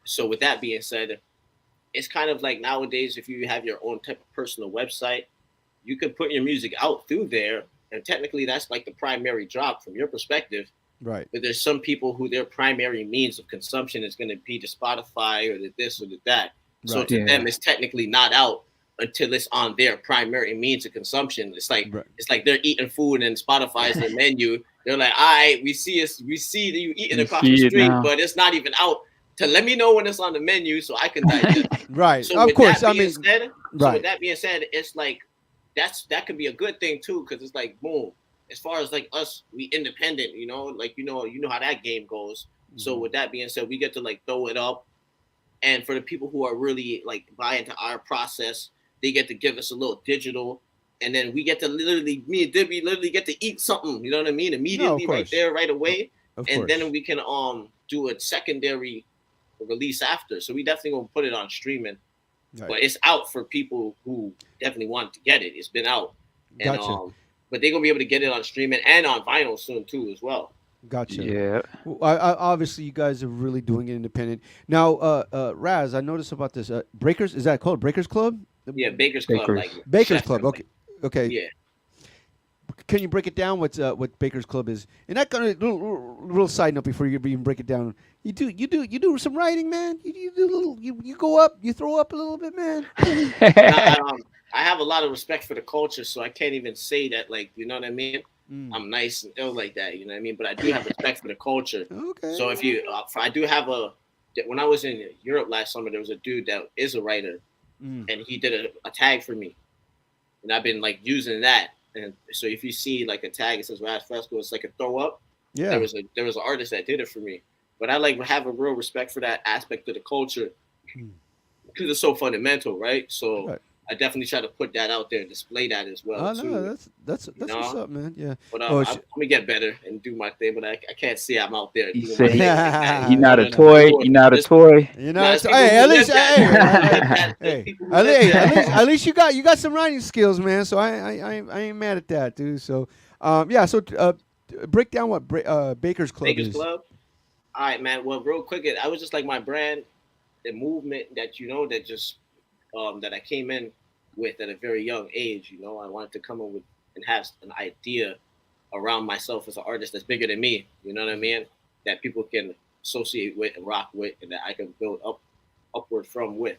S13: So with that being said, it's kind of like nowadays, if you have your own type of personal website, you could put your music out through there. And technically that's like the primary job from your perspective.
S1: Right.
S13: But there's some people who their primary means of consumption is going to be the Spotify or the this or the that. So to them, it's technically not out until it's on their primary means of consumption. It's like it's like they're eating food and Spotify's their menu. They're like, all right, we see that you eating across the street, but it's not even out to let me know when it's on the menu so I can digest.
S1: Right.
S13: So
S1: Of course.
S13: So
S1: Right.
S13: with that being said, it's like that could be a good thing too, because it's like boom. As far as like us, we independent, you know, like you know how that game goes. So with that being said, we get to like throw it up, and for the people who are really like buy into our process, they get to give us a little digital, and then we get to me and Dibby literally get to eat something, you know what I mean? Immediately right there, right away, and then we can do a secondary release after. So we definitely gonna put it on streaming, but it's out for people who definitely want to get it. It's been out, and
S1: Gotcha.
S13: But they're gonna be able to get it on streaming and on vinyl soon too as well.
S1: Gotcha.
S14: Yeah.
S1: Well, obviously, you guys are really doing it independent. Now, Raz, I noticed about this. Breakers, is that called Breakers Club?
S13: Yeah, Baker's Club. Like
S1: Baker's Club. Okay. Okay.
S13: Yeah.
S1: Can you break it down? What Baker's Club is? And that kind of little side note before you even break it down. You do some writing, man. You do a little. You go up. You throw up a little bit, man.
S13: I have a lot of respect for the culture, so I can't even say that, like, you know what I mean? I'm nice and ill like that, you know what I mean? But I do have respect for the culture.
S1: Okay.
S13: So if you, I do have when I was in Europe last summer, there was a dude that is a writer, and he did a tag for me, and I've been like using that. And so if you see like a tag, it says RAZ FRESCO, it's like a throw up.
S1: Yeah.
S13: There was an artist that did it for me, but I like have a real respect for that aspect of the culture because it's so fundamental, right? So. I definitely try to put that out there and display that as well.
S1: Oh no, that's what's up, man. Yeah.
S13: But I'm gonna get better and do my thing, but I can't say I'm out there.
S14: He said he not a toy. He not a toy.
S1: You know, hey, at least, at least you got some writing skills, man. So I ain't mad at that, dude. So yeah. So break down what Baker's Club
S13: Baker's
S1: is.
S13: Club. All right, man. Well, real quick, I was just like my brand, the movement that that just that I came in with at a very young age. You know, I wanted to come in with and have an idea around myself as an artist that's bigger than me. You know what I mean? That people can associate with and rock with, and that I can build upward from with.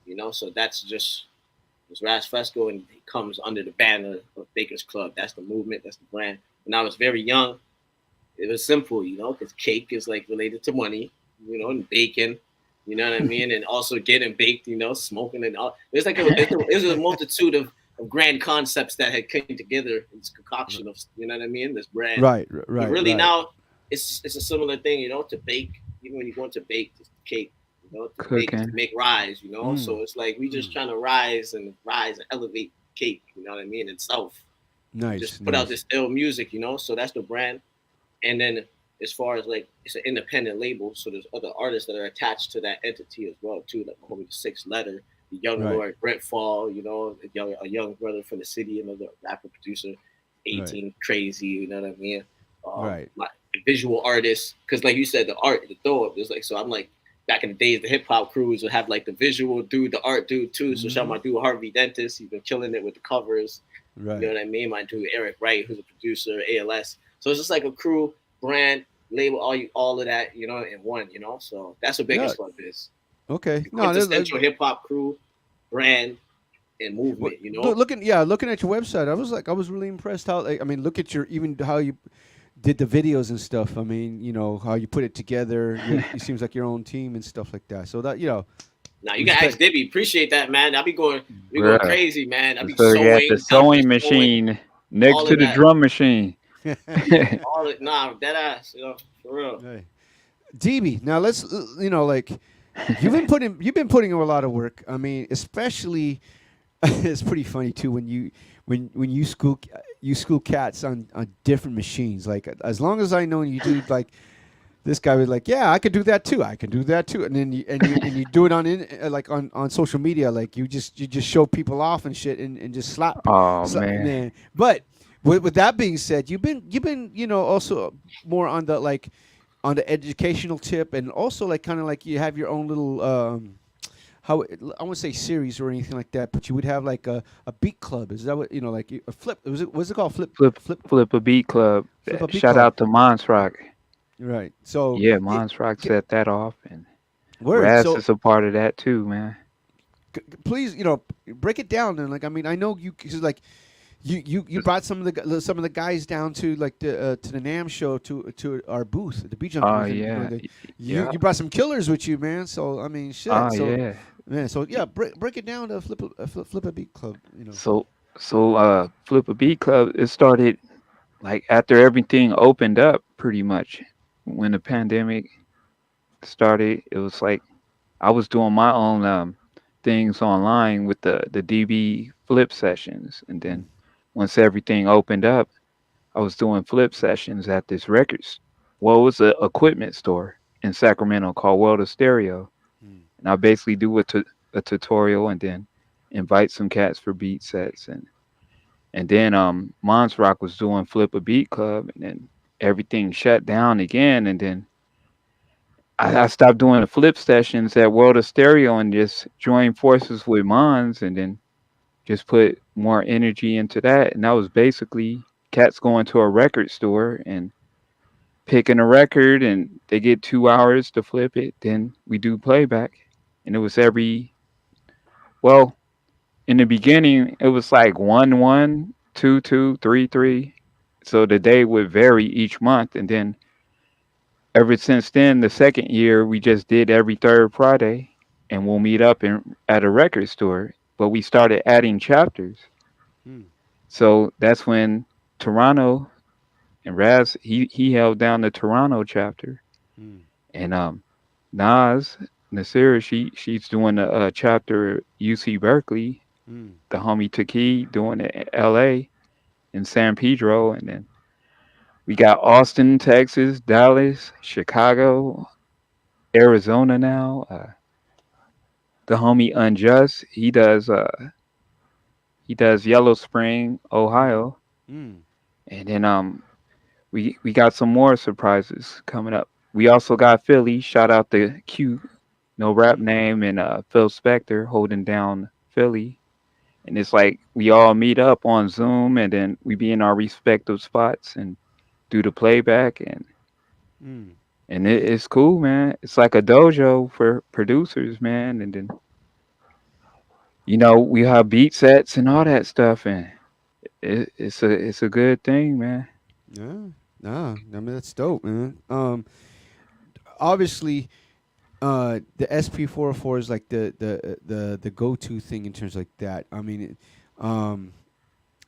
S13: You know, so that's just it's RAZ FRESCO, and it comes under the banner of Baker's Club. That's the movement. That's the brand. When I was very young, it was simple, you know, because cake is like related to money, you know, and bacon. You know what I mean? And also getting baked, you know, smoking and all. There's like there's a multitude of grand concepts that had came together in this concoction of, you know what I mean? This brand.
S1: Right.
S13: But really now it's a similar thing, you know, to bake. Even when you go to bake the cake, you know, to bake, to make rise, you know. So it's like we just trying to rise and elevate cake, you know what I mean, itself.
S1: Nice.
S13: Just put out this ill music, you know. So that's the brand. And then as far as like it's an independent label, so there's other artists that are attached to that entity as well too, like my homie the Sixth Letter, the young Lord Brett Fall, you know, a young brother from the city, another rapper producer, 18 crazy, you know what I mean? My visual artist, because like you said, the art, the throw up is like, so I'm like back in the days, the hip hop crews would have like the visual dude, the art dude too. So shout out my dude Harvey Dentist, he's been killing it with the covers. You know what I mean? My dude Eric Wright, who's a producer, ALS. So it's just like a crew, brand, label, all of that, you know, in one, you know. So that's what Baker's Club is.
S1: Okay.
S13: Quintessential hip hop crew, brand, and movement. You know.
S1: Looking at your website, I was really impressed how. I mean, look at how you did the videos and stuff. I mean, you know how you put it together. It seems like your own team and stuff like that. So that
S13: Now you can ask Dibby. Appreciate that, man. I'll be going crazy, man. I'll be sewing.
S14: So you have the sewing machine next to the drum machine.
S13: Dead ass, you know, for real.
S1: Hey. DB, now let's like you've been putting in a lot of work. I mean, especially it's pretty funny too when you school cats on different machines. Like as long as I know you do like This guy was like, "Yeah, I could do that too. I can do that too." And then you do it like on social media, like you just show people off and shit, and just
S14: Oh man.
S1: man. But with that being said, you've been also more on the on the educational tip, and also like kind of like you have your own little how I won't say series or anything like that, but you would have like a beat club. Is that what like a flip? What's it called?
S14: Flip a beat club.
S1: Flip a beat
S14: Shout
S1: club.
S14: out to Monsrock.
S1: Right. So
S14: Yeah, Monsrock set that off, and
S1: word.
S14: Raz
S1: So
S14: is a part of that too, man.
S1: please, break it down. And like, I mean, I know you, cause like, you brought some of the guys down to like to the NAMM show to our booth, the Beat Junkie
S14: Oh
S1: booth, and,
S14: yeah,
S1: you
S14: yeah.
S1: you brought some killers with you, man. So I mean, shit.
S14: Oh
S1: So
S14: yeah.
S1: man, so yeah, break it down to flip a beat club.
S14: So Flip a Beat Club. It started like after everything opened up, pretty much. When the pandemic started, it was like I was doing my own things online with the DB flip sessions, and then once everything opened up, I was doing flip sessions at this records. Well, it was a equipment store in Sacramento called World of Stereo, and I basically do a tutorial and then invite some cats for beat sets, and then Mons Rock was doing Flip a Beat Club, and then everything shut down again, and then I stopped doing the flip sessions at World of Stereo and just joined forces with Mons, and then just put more energy into that. And that was basically cats going to a record store and picking a record, and they get 2 hours to flip it. Then we do playback, and it was well, in the beginning, it was like 1-1, 2-2, 3-3. So the day would vary each month, and then ever since then, the second year, we just did every third Friday, and we'll meet up at a record store. But we started adding chapters. So that's when Toronto and Raz he held down the Toronto chapter, and Nas Nasira she's doing a chapter at UC Berkeley. The homie Taki doing it in L.A. in San Pedro, and then we got Austin, Texas, Dallas, Chicago, Arizona now. The homie Unjust he does Yellow Spring, Ohio, and then we got some more surprises coming up. We also got Philly. Shout out to Q, no rap name, and Phil Spector holding down Philly. And it's like we all meet up on Zoom, and then we be in our respective spots and do the playback, and it's cool, man. It's like a dojo for producers, man. And then we have beat sets and all that stuff, and it's a good thing, man.
S1: Yeah, nah, I mean that's dope, man. Obviously, the SP404 is like the go-to thing in terms like that. I mean,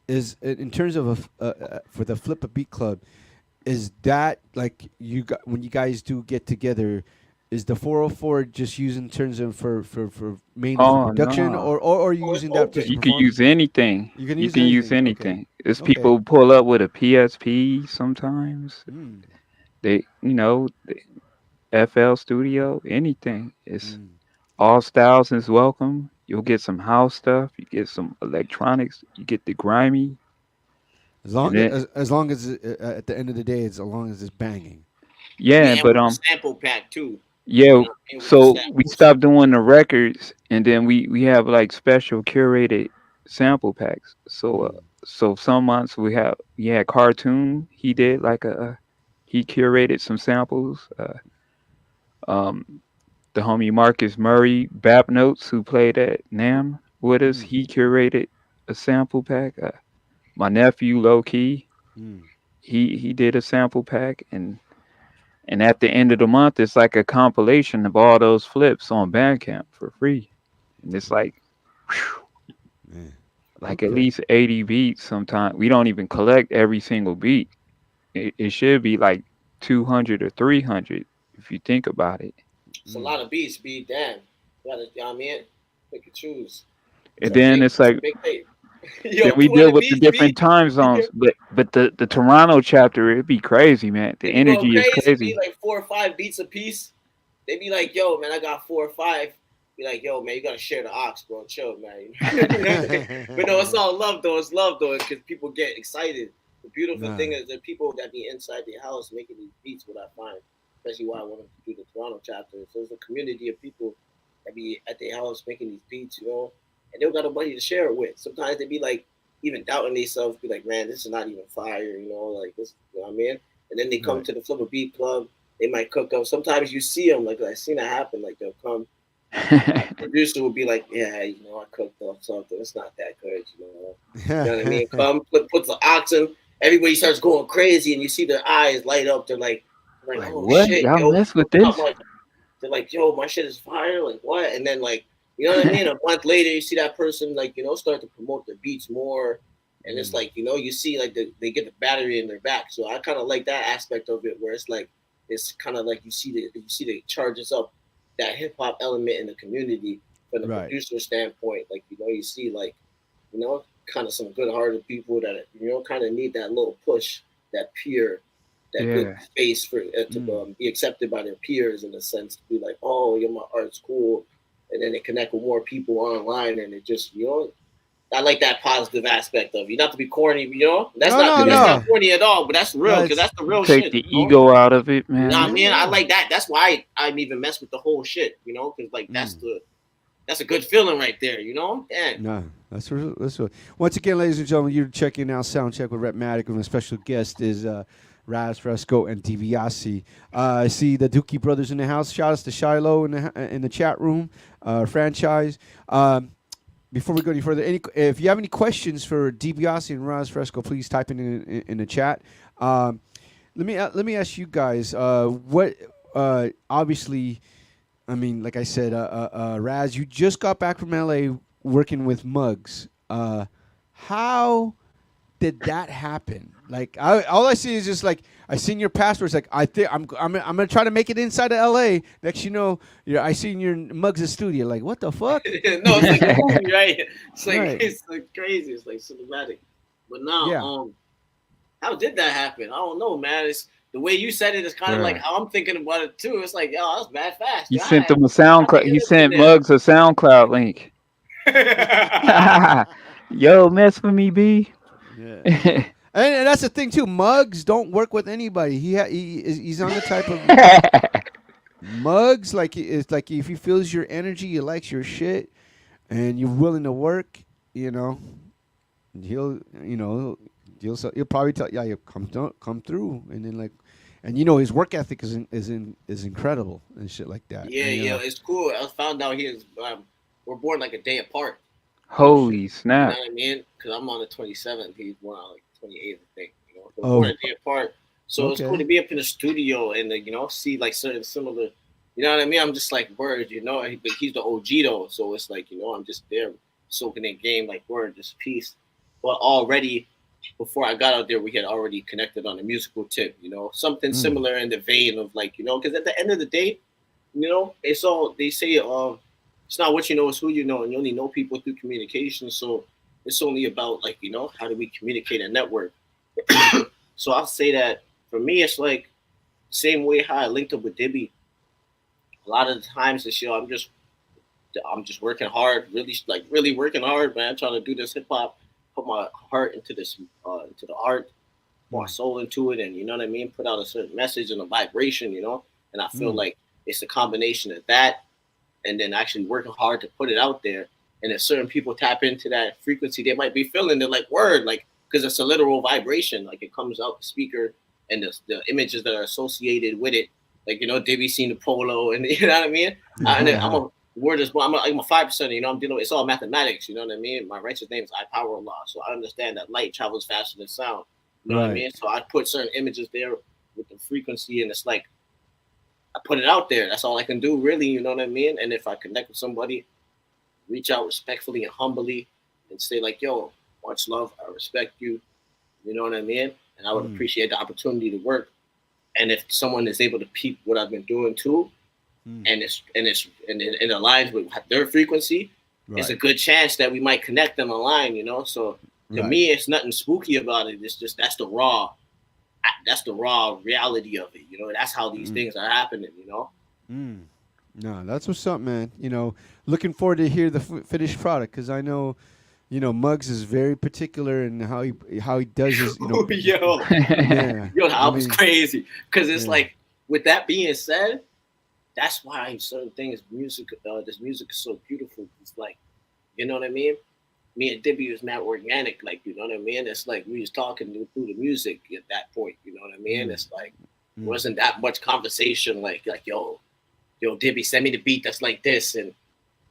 S1: is in terms of for the Flip a Beat Club, is that like when you guys do get together? Is the 404 just used in terms of for mainly for production,
S14: no.
S1: or are you using that just
S14: You
S1: to
S14: can
S1: perform?
S14: use anything.
S1: You can
S14: You
S1: use
S14: can use
S1: anything.
S14: anything. There's
S1: Okay.
S14: people who pull up with a PSP sometimes. They, the FL Studio, anything. It's all styles is welcome. You'll get some house stuff. You get some electronics. You get the grimy.
S1: As long
S14: And it,
S1: as long as at the end of the day, as long as it's banging.
S14: yeah,
S13: Yeah,
S14: but
S13: and with the sample pack too.
S14: yeah.
S13: With the
S14: So we
S13: samples.
S14: stopped doing the records, and then we have like special curated sample packs. So some months we had Cartoon. He did like he curated some samples. The homie Marcus Murray, Bap Notes, who played at NAM with us, he curated a sample pack. My nephew, Low Key, he did a sample pack, and at the end of the month, it's like a compilation of all those flips on Bandcamp for free, and it's like, like at least 80 beats. Sometimes we don't even collect every single beat. It should be like 200 or 300 if you think about it.
S13: It's a lot of beats, damn. You know what I mean? Pick and choose.
S14: And then it's like
S13: big tape.
S14: Then we deal with the different time zones. But the Toronto chapter, it'd be crazy, man. The
S13: They be going
S14: energy is
S13: crazy. Be
S14: crazy.
S13: like 4 or 5 beats a piece. They be like, yo, man, I got 4 or 5. Be like, yo, man, you gotta share the ox, bro. Chill, man. But no, it's all love though. It's love though, because people get excited. The beautiful thing is the people that be inside the house making these beats. What I find, especially why I wanted to do the Toronto chapter, so there's a community of people that be at their house making these beats, you know, and they don't got nobody to share it with. Sometimes they be like even doubting themselves, be like, man, this is not even fire, you know, like this, you know what I mean? And then they come to the Flip a Beat Club. They might cook up. Sometimes you see them, like I've seen that happen. Like they'll come. The producer will be like, yeah, you know, I cooked up something. It's not that good, you know. You know what I mean? Come, puts the oxen. Everybody starts going crazy, and you see their eyes light up. They're like oh
S14: what?
S13: shit,
S14: Y'all
S13: yo.
S14: mess with this?
S13: They're like, yo, my shit is fire. Like what? And then like, you know what I mean? A month later, you see that person like, you know, start to promote their beats more. And it's like, you know, you see like they get the battery in their back. So I kind of like that aspect of it, where it's like it's kind of like you see the charges up that hip hop element in the community from the producer standpoint. Like, you know, you see like, you know, kind of some good hearted people that, you know, kind of need that little push, that peer, that good space for to be accepted by their peers, in a sense, to be like, oh, my art's cool. And then they connect with more people online, and it just, you know, I like that positive aspect of you. Not to be corny, you know. That's not corny at all, but that's real, because that's the real
S14: Take
S13: shit.
S14: the ego out of it, man.
S13: You know what I mean? I like that. That's why I'm even mess with the whole shit, you know, because like that's a good feeling right there, you know. Yeah.
S1: No, that's real. Once again, ladies and gentlemen, you're checking out Soundcheck with RHETMATIC, and a special guest is RAZ, FRESCO, and DIBIASE. I see the Dookie brothers in the house. Shout outs to Shiloh in the chat room. Franchise. Before we go any further, if you have any questions for DIBIASE and RAZ, FRESCO, please type it in the chat. Let me ask you guys. What obviously, I mean, like I said, Raz, you just got back from LA working with Muggs. How did that happen? Like, all I see is just like I seen your passport. It's like I'm gonna try to make it inside of LA. Next, you know, I seen your Muggs' studio. Like, what the fuck?
S13: No, it's like a movie, right? It's like it's like crazy. It's like cinematic. But now, how did that happen? I don't know, man. It's the way you said it is kind of like how I'm thinking about it too. It's like, yo, that's bad fast.
S14: He sent them a SoundCloud. He sent Muggs a SoundCloud link. Yo, mess with me, B.
S1: Yeah. And that's the thing too. Muggs don't work with anybody. He's on the type of Muggs, like it's like if he feels your energy, he likes your shit, and you're willing to work, you know, he'll probably tell you come through, and then like, and you know his work ethic is incredible and shit like that.
S13: Yeah,
S1: and,
S13: yeah, it's cool. I found out he is we're born like a day apart.
S14: Holy snap!
S13: You know what I mean? Because I'm on the 27th. He's born on like 28th, I think. You know, so we're born a day apart. So it's cool to be up in the studio and you know, see like certain similar. You know what I mean? I'm just like word, you know. But he's the OG though, so it's like, you know, I'm just there soaking in game like word, just peace. But already before I got out there, we had already connected on a musical tip, you know, something similar in the vein of like, you know, because at the end of the day, you know, it's all they say. It's not what you know, it's who you know, and you only know people through communication. So it's only about like, you know, how do we communicate and network? So I'll say that for me, it's like same way how I linked up with Dibby. A lot of the times this year, I'm just working hard, really working hard, man. Trying to do this hip hop, put my heart into this, into the art, put my soul into it, and you know what I mean. Put out a certain message and a vibration, you know. And I feel like it's a combination of that, and then actually working hard to put it out there. And if certain people tap into that frequency, they might be feeling it like word, like because it's a literal vibration, like it comes out the speaker and the images that are associated with it. Like, you know, Dibby seen the polo, and you know what I mean. And then I'm a 5%. You know, I'm dealing with, it's all mathematics. You know what I mean. My righteous name is I Power Allah, so I understand that light travels faster than sound. You know what I mean. So I put certain images there with the frequency, and it's like I put it out there. That's all I can do, really. You know what I mean. And if I connect with somebody, reach out respectfully and humbly, and say like, "Yo, much love. I respect you." You know what I mean. And I would appreciate the opportunity to work. And if someone is able to peep what I've been doing too, and it aligns with their frequency, it's a good chance that we might connect them online, you know. So to me, it's nothing spooky about it. It's just that's the raw reality of it, you know. That's how these things are happening, you know.
S1: No, that's what's up, man. You know, looking forward to hear the finished product because I know, you know, Muggs is very particular in how he does his. You know,
S13: yo, that was crazy. Because it's like, with that being said, that's why certain things, this music is so beautiful. It's like, you know what I mean? Me and Dibby was mad organic, like, you know what I mean? It's like we was talking through the music at that point, you know what I mean? It's like, it wasn't that much conversation, like yo, Dibby, send me the beat that's like this, and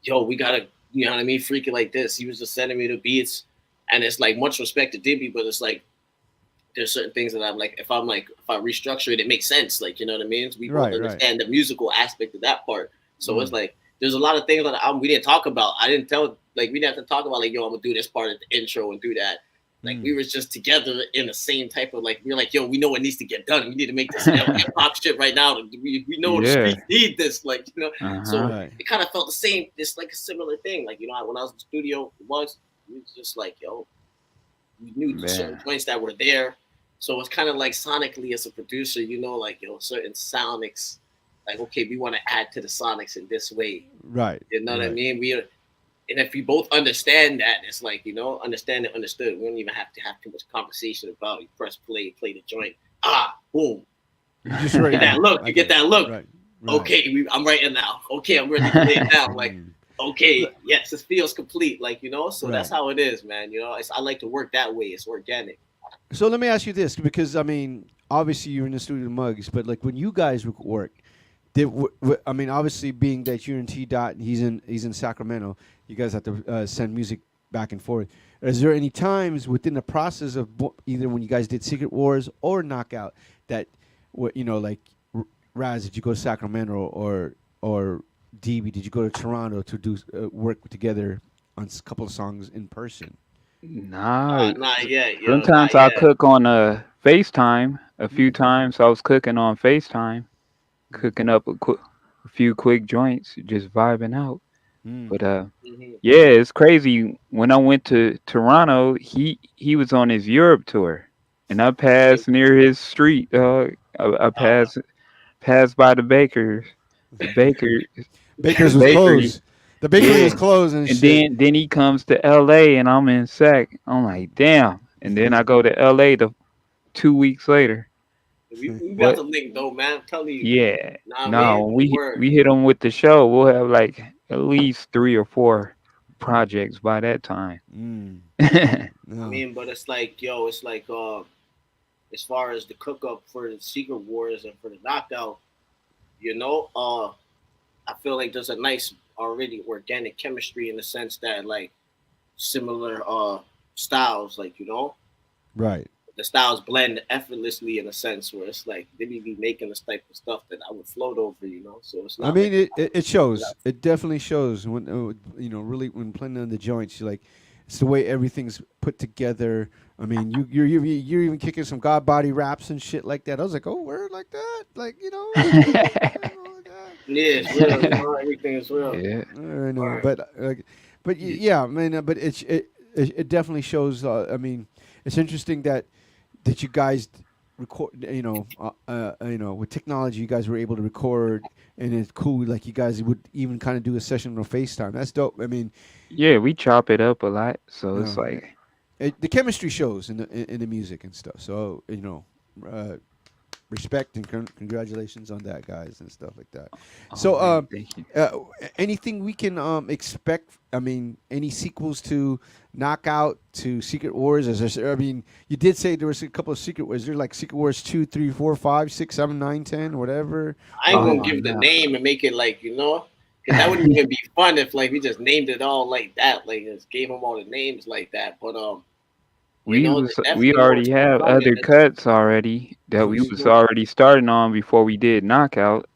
S13: yo, we gotta, you know what I mean, freak it like this. He was just sending me the beats, and it's like much respect to Dibby, but it's like there's certain things that I'm like, if I restructure it, it makes sense, like, you know what I mean? So we both understand the musical aspect of that part. So it's like there's a lot of things that we didn't talk about. I didn't tell, like, we didn't have to talk about, like, yo, I'm gonna do this part of the intro and do that. Like, we were just together in the same type of, like, we were like, yo, we know what needs to get done. We need to make this hip-hop shit right now. We know the streets need this, like, you know. So it kind of felt the same. It's like a similar thing. Like, you know, when I was in the studio, it was just like, yo, we knew certain points that were there. So it's kind of like sonically as a producer, you know, like, yo, certain sonics, like, okay, we want to add to the sonics in this way.
S1: Right.
S13: You know what I mean? And if we both understand that, it's like, you know, understand and understood. We don't even have to have too much conversation about it. You press play the joint. Boom.
S1: You just get
S13: that look. You get that look. Right. Okay, I'm writing now. Okay, I'm ready to lay it down. Like, okay, yes, it feels complete. Like, you know, so that's how it is, man. You know, I like to work that way. It's organic.
S1: So let me ask you this, because, I mean, obviously you're in the studio with Muggs, but, like, when you guys work, I mean, obviously being that you're in T-Dot and he's in Sacramento, you guys have to send music back and forth. Is there any times within the process of either when you guys did Secret Wars or Knockout that, you know, like, Raz, did you go to Sacramento, or DB, did you go to Toronto to do work together on a couple of songs in person?
S14: Nah,
S13: not yet. Yo,
S14: sometimes I cook on FaceTime. A few times I was cooking on FaceTime, cooking up a few quick joints, just vibing out. But yeah, it's crazy. When I went to Toronto, he was on his Europe tour, and I passed near his street. I passed by the Baker's.
S1: Baker's was closed. The bakery was closed and shit.
S14: Then he comes to LA and I'm in Sac. I'm like, damn. And then I go to LA 2 weeks later.
S13: We got to link though, man. I'm telling you.
S14: Yeah. We hit him with the show. We'll have like at least 3 or 4 projects by that time.
S13: I mean, but it's like, yo, it's like as far as the cook up for the Secret Wars and for the Knockout, you know, I feel like there's a nice already organic chemistry in the sense that, like, similar styles, like, you know,
S1: right,
S13: the styles blend effortlessly in a sense where it's like they be making this type of stuff that I would float over, you know. So it's not,
S1: I mean, like, it shows. It definitely shows when you know, really when playing on the joints, you're like, it's the way everything's put together. I mean, you're even kicking some God body raps and shit like that. I was like, oh, word, like that, like, you know.
S13: Yeah, it's real. You know, everything is real.
S1: Yeah, I know, but yeah, man. But it definitely shows. I mean, it's interesting that you guys record. You know, with technology, you guys were able to record, and it's cool. Like, you guys would even kind of do a session on FaceTime. That's dope. I mean,
S14: yeah, we chop it up a lot, so it's like
S1: the chemistry shows in the music and stuff. So, you know. Respect and congratulations on that, guys, and stuff like that. So,
S14: thank you.
S1: Anything we can expect? I mean, any sequels to Knockout, to Secret Wars? I mean, you did say there was a couple of Secret Wars. There like Secret Wars 2, 3, 4, 5, 6, 7, 9, 10, whatever.
S13: I ain't gonna give the name and make it like, you know, because that wouldn't even be fun if, like, we just named it all like that, like just gave them all the names like that. But
S14: we already have other cuts already that we was already starting on before we did Knockout.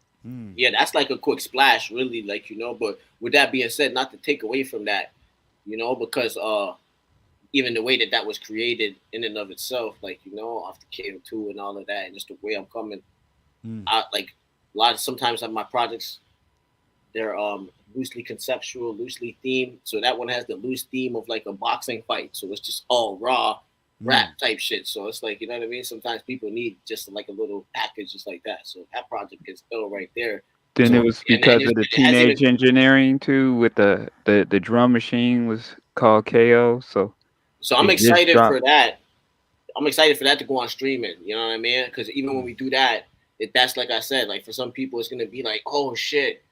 S13: Yeah, that's like a quick splash, really, like, you know. But with that being said, not to take away from that, you know, because even the way that was created in and of itself, like, you know, off the KM2 and all of that, and just the way I'm coming, I like sometimes on my projects, they're loosely conceptual, loosely themed. So that one has the loose theme of like a boxing fight. So it's just all raw rap type shit. So it's like, you know what I mean? Sometimes people need just like a little package just like that. So that project is ill right there.
S14: Then it
S13: So
S14: was
S13: and
S14: because
S13: it,
S14: of the
S13: it hasn't
S14: teenage
S13: even.
S14: engineering too, with the drum machine was called KO. So
S13: So I'm
S14: it just
S13: excited for
S14: dropped.
S13: that. I'm excited for that to go on streaming. You know what I mean? Because even when we do that, that's like I said, like for some people, it's gonna be like, oh shit,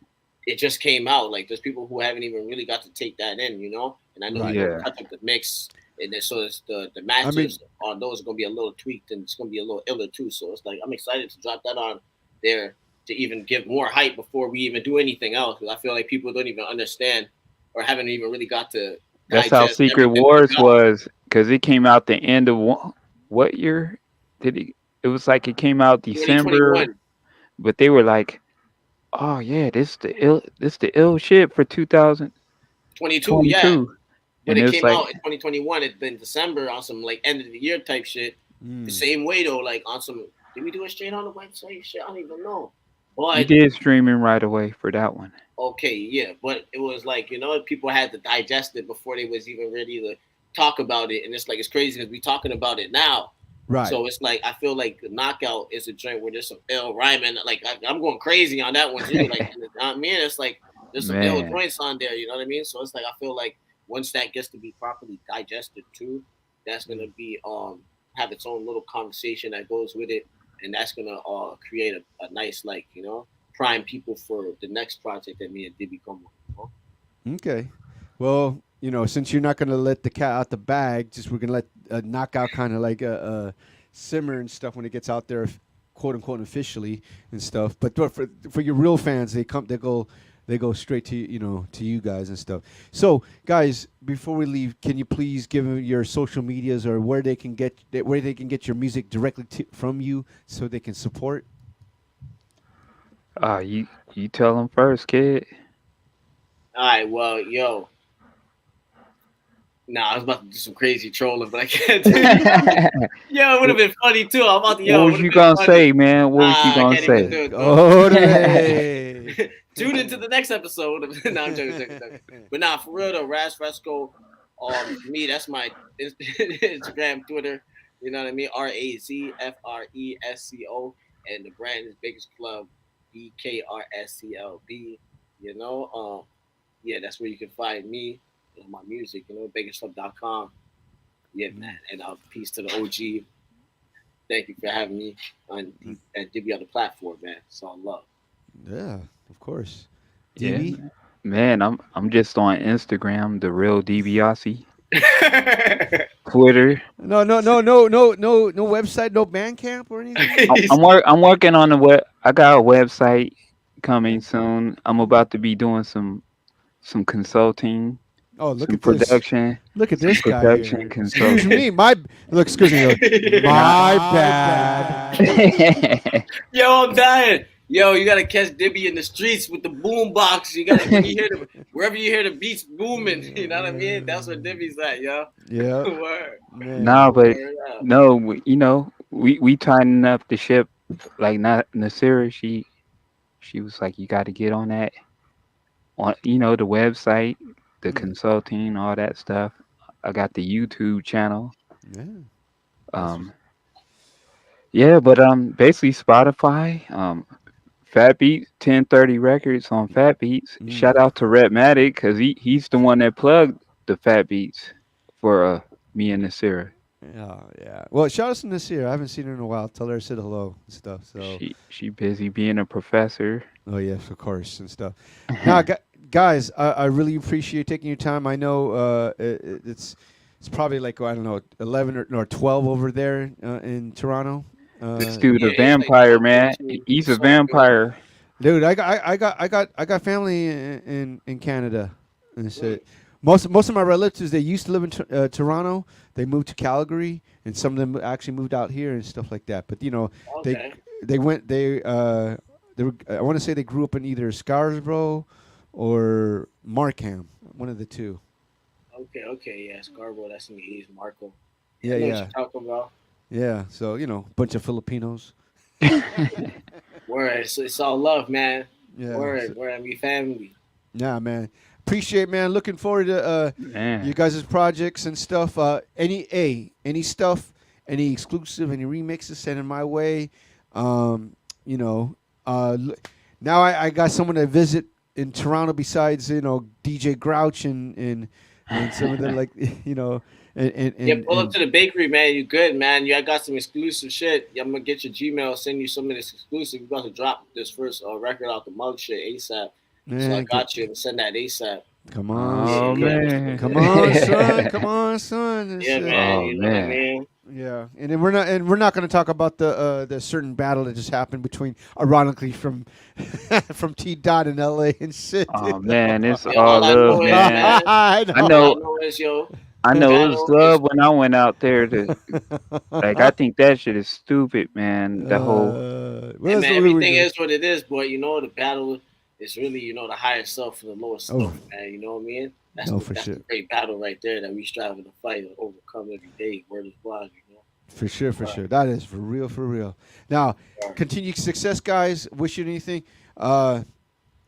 S13: it just came out. Like there's people who haven't even really got to take that in, you know. And I know
S1: Right.
S13: you're gonna
S14: Yeah.
S13: cut up the mix, and then so it's the
S1: I mean,
S13: matches on those are gonna be a little tweaked, and it's gonna be a little iller too. So it's like I'm excited to drop that on there to even give more hype before we even do anything else. Because I feel like people don't even understand or haven't even really got to
S14: That's how
S13: digest
S14: Secret
S13: everything we
S14: Wars
S13: got.
S14: was, because it came out the end of what year did it? It was like it came out December,
S13: 2021,
S14: but they were like, "Oh yeah, this the ill shit for
S13: 22, yeah.
S14: 2022,"
S13: But
S14: and
S13: it
S14: it's
S13: came
S14: like,
S13: out in 2021. It's been December on some like end of the year type shit. The same way though, like on some. Did we do it straight on the website? Shit, I don't even know.
S14: you
S13: But
S14: did streaming right away for that one.
S13: okay, yeah. But it was like people had to digest it before they was even ready to talk about it, and it's like it's crazy because we talking about it now.
S1: right.
S13: So it's like I feel like the knockout is a joint where there's some ill rhyming. Like I'm going crazy on that one too. Like I mean, it's like there's some ill
S14: Man,
S13: joints on there. You know what I mean? So it's like I feel like once that gets to be properly digested too, that's gonna be have its own little conversation that goes with it, and that's gonna create a nice like prime people for the next project that me and Dibby come on.
S1: Okay. Well, since you're not gonna let the cat out the bag, just we're gonna let knockout kind of like simmer and stuff when it gets out there, quote unquote, officially and stuff. But for your real fans, they go straight to to you guys and stuff. So, guys, before we leave, can you please give them your social medias or where they can get your music directly from you so they can support?
S14: you tell them first, kid.
S13: All right, well, yo. Nah, I was about to do some crazy trolling, but I can't do it. Yo, it would have been funny too. I'm about to,
S14: What
S13: it
S14: was
S13: would
S14: you
S13: have been
S14: gonna
S13: funny.
S14: say, man? What was you
S13: I
S14: gonna
S13: can't even
S14: say?
S13: do it, bro.
S1: Totally.
S13: Tune into the next episode. No, I'm joking. But nah, for real though, RAZ FRESCO. For me, that's my Instagram, Twitter. You know what I mean? RAZFRESCO, and the brand is Biggest Club, BKRSCLB. Yeah, that's where you can find me and my music. BiggestClub.com. Yeah, man. And peace to the OG. Thank you for having me on Dibby on the platform, man. It's all love.
S1: Yeah, of course.
S14: Yeah,
S1: DB.
S14: man. I'm just on Instagram, the real DiBiase. Twitter.
S1: No website, no Bandcamp or anything.
S14: I'm working on the web. I got a website coming soon. I'm about to be doing some consulting,
S1: Oh, look
S14: some
S1: at this!
S14: production,
S1: Look at
S14: some
S1: this guy here.
S14: production
S1: Excuse
S14: consulting.
S1: me, excuse me, my bad.
S13: Yo, I'm dying. Yo, you gotta catch Dibby in the streets with the boom box. You gotta wherever you hear the beats booming. You know what I mean? That's where Dibby's at, yo.
S1: Yeah.
S13: Word.
S14: Nah, but
S13: Word up.
S14: no, we tightening up the ship. Like not Nasira, she was like, you got to get on that, on the website, the consulting, all that stuff. I got the YouTube channel.
S1: Yeah.
S14: Yeah, but basically Spotify, Fat Beats, 1030 Records on Fat Beats. Shout out to RHETMATIC because he's the one that plugged the Fat Beats for me and Nasira.
S1: Yeah. Well, shout out to Nasir. I haven't seen her in a while. Tell her I said hello and stuff. So
S14: She busy being a professor.
S1: Oh yes, of course and stuff. Now, guys, I really appreciate taking your time. I know it's probably like I don't know 11 or 12 over there in Toronto.
S14: This dude a vampire, man. He's a vampire.
S1: Dude, I got family in Canada, and so most of my relatives, they used to live in Toronto. They moved to Calgary, and some of them actually moved out here and stuff like that. But
S13: Okay.
S1: they went they were, I want to say they grew up in either Scarborough or Markham, one of the two.
S13: Okay, yeah, Scarborough, that's in the East, Marco.
S1: Yeah,
S13: I know
S1: yeah.
S13: what you're talking about.
S1: Yeah, so bunch of Filipinos.
S13: Word, it's all love, man.
S1: Yeah.
S13: Word, we family.
S1: Yeah, man. Appreciate, man. Looking forward to you guys' projects and stuff. Any stuff, any exclusive, any remixes, send it my way. You know, now I got someone to visit in Toronto besides, you know, DJ Grouch and some of them, like, you know.
S13: Pull up to the bakery, man. You good, man. I got some exclusive shit. I'm gonna get your Gmail, send you some of this exclusive. We're about to drop this first record out the mug shit ASAP.
S1: Man,
S13: so I got you to send that ASAP.
S1: Come on, man. Come on, son. Come on, son.
S13: Yeah, man. You know what I mean?
S1: Yeah, and then we're not going to talk about the certain battle that just happened between, ironically, from T Dot in LA and shit.
S14: Oh man, it's all love, man. I know it was love when I went out there to, like, I think that shit is stupid, man. The whole
S13: man, everything is what it is, but you know the battle is really, you know, the higher self for the lower self, man. You know what I mean? That's a great battle right there that we striving to fight and overcome every day. Word is blind, you know.
S1: For sure. That is for real. Now, continued success, guys. Wish you anything.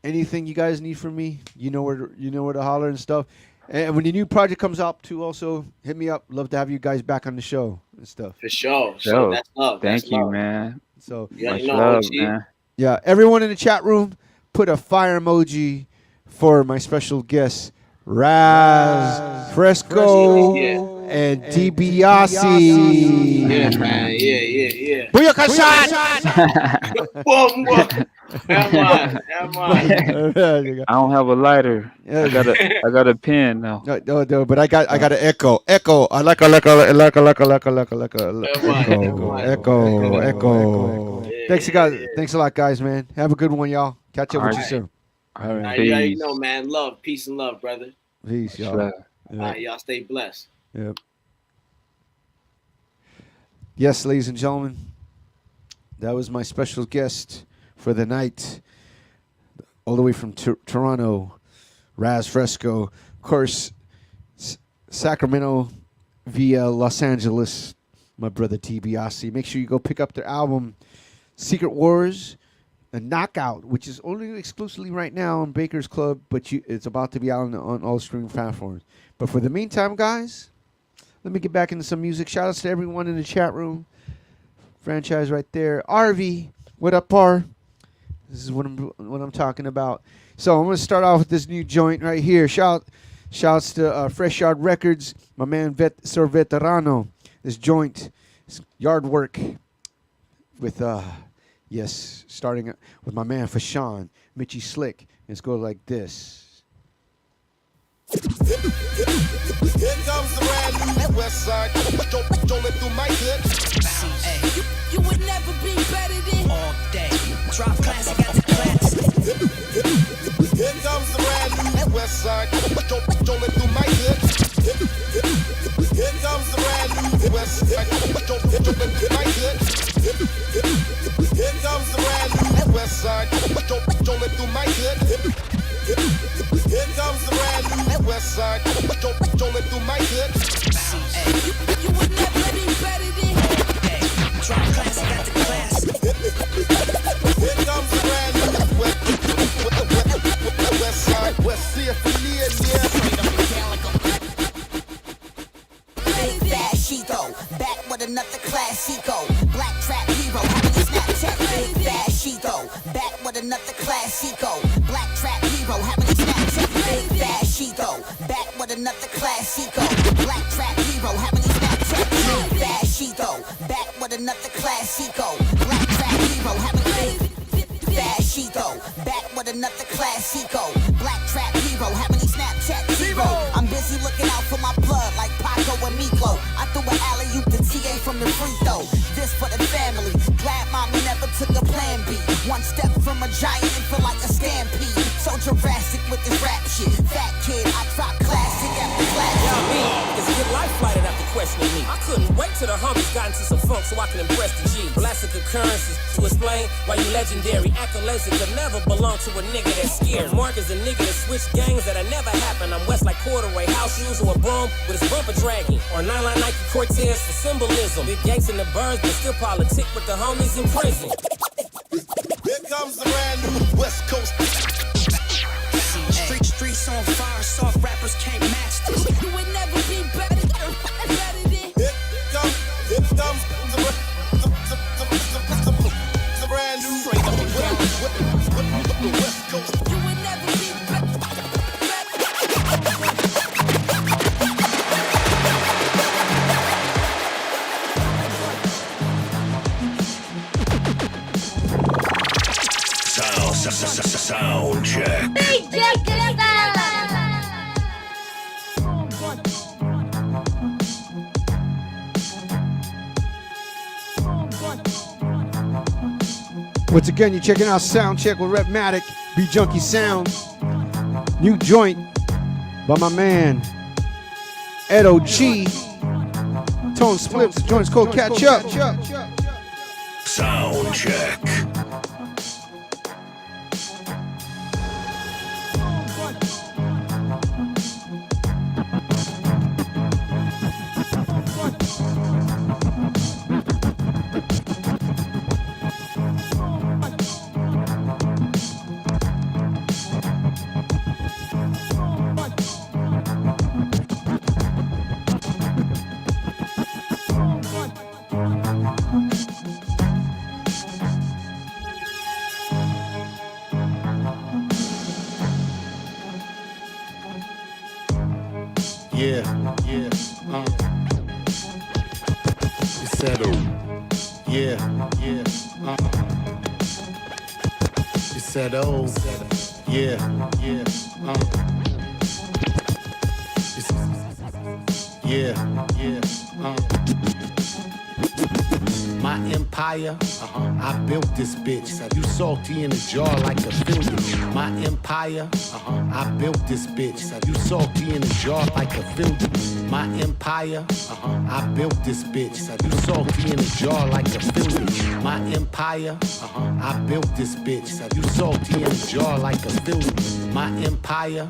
S1: Anything you guys need from me, you know where to holler and stuff. And when the new project comes out too, also hit me up. Love to have you guys back on the show and stuff.
S13: For sure. So that's love.
S14: Thank you, man.
S1: So
S14: much love, man.
S1: Yeah, everyone in the chat room, put a fire emoji for my special guest, RAZ, FRESCO, and DIBIASE.
S13: Yeah, man. Yeah.
S1: Booyaka shot!
S14: I don't have a lighter. I got a pen now.
S1: No, but I got an echo. Echo. I like a echo. Thanks, guys. Thanks a lot, guys, man. Have a good one, y'all. Catch up with you soon.
S13: All right. You already know, man. Love, peace, and love, brother.
S1: Peace, y'all.
S13: All right, y'all stay blessed.
S1: Yep. Yes, ladies and gentlemen, that was my special guest for the night, all the way from Toronto, RAZ FRESCO. Of course, Sacramento via Los Angeles, my brother DIBIASE. Make sure you go pick up their album, Secret Wars, a Knockout, which is only exclusively right now on Baker's Club, but it's about to be out on all streaming platforms. But for the meantime, guys, let me get back into some music. Shout outs to everyone in the chat room. Franchise right there. RV, what up, Par? This is what I'm talking about. So I'm going to start off with this new joint right here. Shouts to Fresh Yard Records, my man Sir Veterano. This joint is Yard Work with, starting with my man Fashawn, Mitchie Slick. Let's go like this.
S15: Here comes the brand new West Side. Don't let through my hood.
S5: You would never be better than all day. Drop classic after classic.
S15: Here comes the brand new West Side. Don't let through my hood. Here comes the brand new West Side. Don't let through my hood. Here comes the brand new West Side. Don't let through my hood. Here comes the brand new West Side. Don't let through my hood.
S5: You would never be better than all day. Drop classic after classic.
S15: Here comes the brand new West Side. West Sea affiliate,
S5: Chico, back with another classico. Black trap hero, having a Snapchat. Big bad Chico, back with another classico. Black trap hero, having a Snapchat. Big bad Chico, back with another classico. Black trap hero, having a Snapchat. Big bad Chico, back with another classico. Black trap hero, having a bad Chico, back with another classico. Black trap hero, having a Snapchat zero. I'm busy looking out for my blood like Paco and Miko. I threw an alley-oop to TA from the free throw. This for the family. Glad mommy never took a plan B. One step from a giant and feel like a stampede. So Jurassic with this rap shit. Fat kid, I drop classic after classic.
S16: Y'all mean, niggas get life flighted after questioning me. I couldn't wait till the homies got into some funk so I could impress the G. Classic occurrences to explain why you legendary. Accolades that could never belong to a nigga that's scared. Mark is a nigga that switched gangs that never happened. I'm West like corduroy, house shoes or a broom with his bumper dragging. Or nylon Nike Cortez for symbolism. Big gangs in the birds, but still politic with the homies in prison.
S15: Here comes the brand new West Coast.
S16: Streets on fire, soft rappers can't match this. You would never be better than.
S15: Here comes the brand new West Coast.
S16: You would never be better.
S17: Sound check.
S1: Once again, you're checking out Sound Check with RHETMATIC, Beat Junkie Sound. New joint by my man, Edo G. Tone Splips, the joint's called Catch Up.
S17: Sound check.
S18: My empire, I built this bitch. You salty in a jar like a filter. My empire, I built this bitch. You salty in a jar like a filter. My empire, I built this bitch. You salty in a jar like a filter. My empire, I built this bitch. You salty in a jar like a filter. My empire,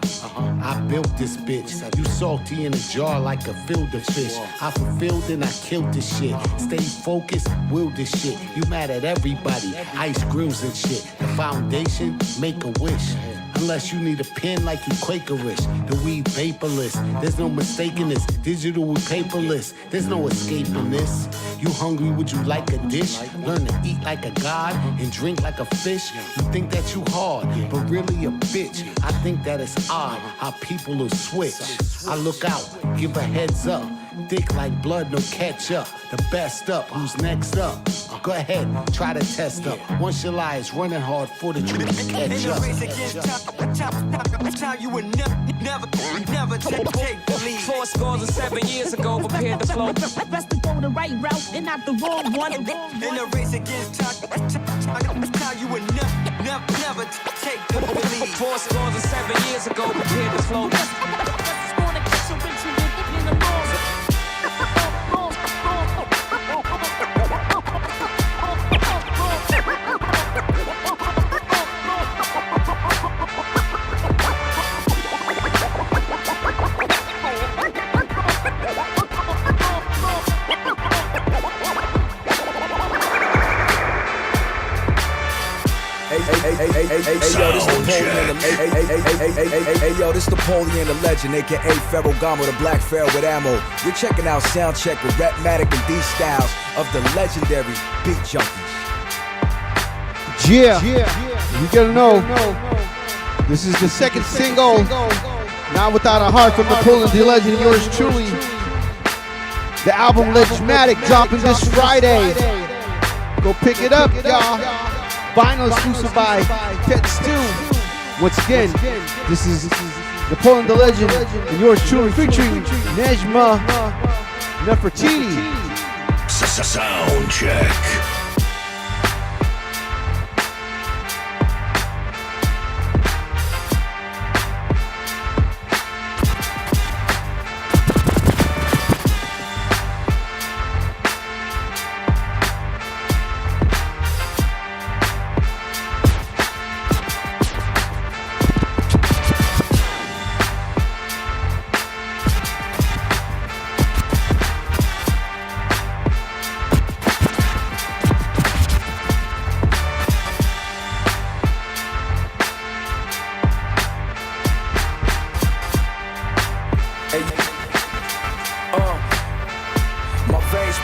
S18: I built this bitch. You salty in a jar like a filter fish. I fulfilled and I killed this shit. Stay focused, will this shit. You mad at everybody, ice grills and shit. The foundation, make a wish. Unless you need a pen like you Quakerish. The weed vaporless, there's no mistaking this. Digital with paperless, there's no escaping this. You hungry, would you like a dish? Learn to eat like a god and drink like a fish. You think that you hard, but really a bitch. I think that it's odd how people will switch. I look out, give a heads up. Thick like blood, no catch up. The best up, who's next up? Go ahead, try to test up. Once your lie is running hard for the truth to catch up.
S16: Time you would never take the lead. 4 scores and 7 years ago, prepared to flow. Best to go the right route and not the wrong one. In the race against time you would never take the lead. 4 scores and 7 years ago, prepared to flow.
S9: Hey yo, this Napoleon the Legend, aka Pharaoh Gama, the Black Pharaoh with ammo. You're checking out Sound Check with RHETMATIC and D Styles of the legendary Beat Junkies.
S1: Yeah, you gotta know, this is the second single, Not Without a Heart, from Napoleon the Legend, yours truly. The album RHETMATIC dropping this Friday. Go pick it up, y'all. Vinyl exclusive by Pet Stew. Once again, this is Napoleon the Legend and yours truly featuring Nejma Nefertiti.
S17: Sound check.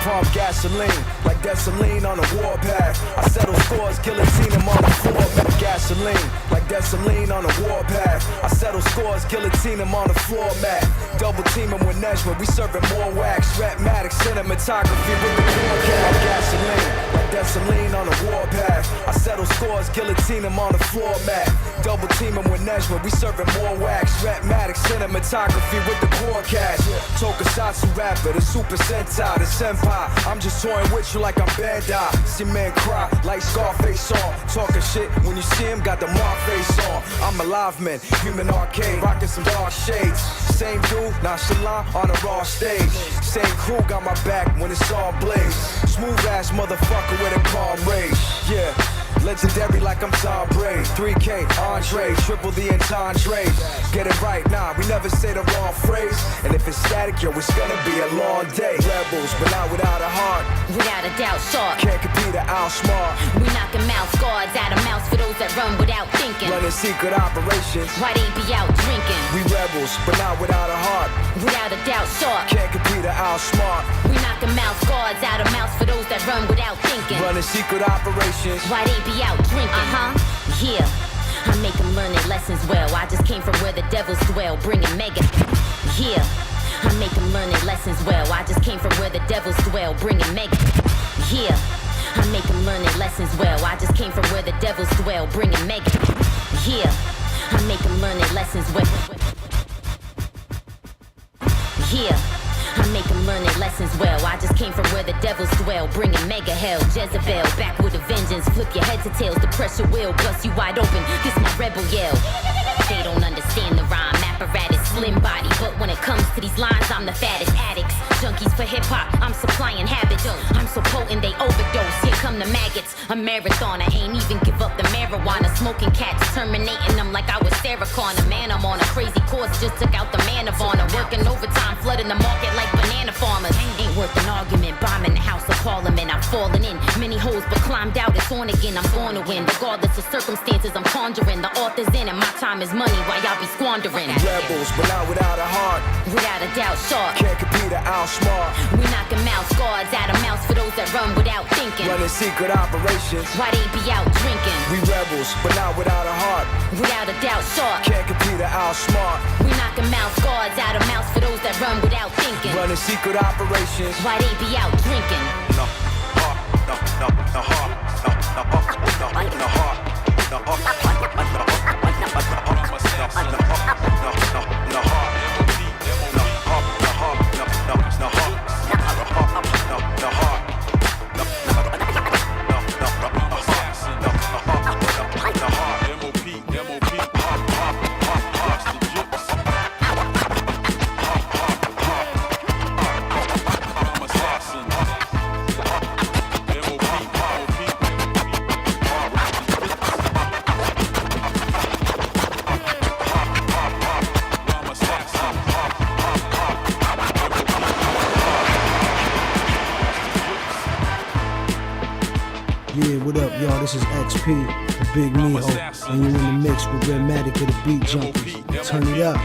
S9: pump gasoline like gasoline on a warpath. I settle scores, guillotine him on the floor. Gasoline like gasoline on a warpath. I settle scores, guillotine him on the floor mat. Double team him with Nejma, we serving more wax. RHETTMATIC cinematography with the core cap. Gasoline like gasoline on a warpath. I settle scores, guillotine him on the floor mat. Double team him with Nejma, we serving more wax. RHETTMATIC cinematography with the core cash. Tokusatsu rapper, the Super Sentai, the Senpai. I'm just toying with you like I'm Bandai. See men cry like Scarface song. Talking shit when you see him, got the mark face on. I'm a live man, human arcade, rocking some dark shades. Same dude, nonchalant on a raw stage. Same crew got my back when it's all blaze. Smooth ass motherfucker with a calm rage. Yeah. Legendary like I'm Tom Brady. 3K, Andre, triple the entendre. Get it right, nah, we never say the wrong phrase. And if it's static, yo, it's gonna be a long day. Rebels, but not without a heart.
S3: Without a doubt, sharp.
S9: Can't compete or outsmart.
S3: We knocking mouth guards out of mouths for those that run without thinking.
S9: Running secret operations.
S3: Why they be out drinking?
S9: We rebels, but not without a heart.
S3: Without a doubt, sharp.
S9: Can't compete or outsmart.
S3: We knocking mouth guards out of mouths for those that run without thinking.
S9: Running secret operations.
S3: Why they be out drinking? Yeah. I make them learn their lessons well. I just came from where the devils dwell, bringing mega. Yeah. I make them learn their lessons well. I just came from where the devils dwell, bringing mega. Yeah. I make them learn their lessons well. I just came from where the devils dwell, bringing mega. Yeah. I make them learn their lessons well. Yeah. I make them learn their lessons well. I just came from where the devils dwell, bringing mega hell. Jezebel, back with a vengeance. Flip your head to tails, the pressure will bust you wide open. This my rebel yell. They don't understand the rhyme apparatus, slim body. But when it comes to these lines, I'm the fattest. Addicts, junkies for hip hop, I'm supplying habits. I'm so potent, they overdose. Here come the maggots. A marathon, I ain't even give up the marijuana. Smoking cats, terminating them like I was Sarah Connor. Man, I'm on a crazy course, just took out the man of honor. Working overtime, flooding the market like banana farmers. Ain't worth an argument, bombing the House of Parliament. I'm falling in many holes, but climbed out, it's on again. I'm gonna win, regardless of circumstances. I'm conjuring, the author's in, and my time is money while y'all be squandering.
S9: Rebels, but not without a heart.
S3: Without a doubt, sharp.
S9: Can't compete or outsmart.
S3: We knocking mouth guards out of mouths for those that run without thinking.
S9: Running secret operations.
S3: Why they be out drinking?
S9: We rebels, but not without a heart.
S3: Without a doubt, sharp.
S9: Can't compete or outsmart.
S3: We knocking mouth guards out of mouths for those that run without thinking.
S9: Running secret operations.
S3: Why they be out drinking?
S9: No heart, no heart, no heart, no heart, no
S7: Yeah, what up, y'all? This is XP, the Big Miho, and you're in the mix with RHETTMATIC of the Beat Junkies. Turn it up.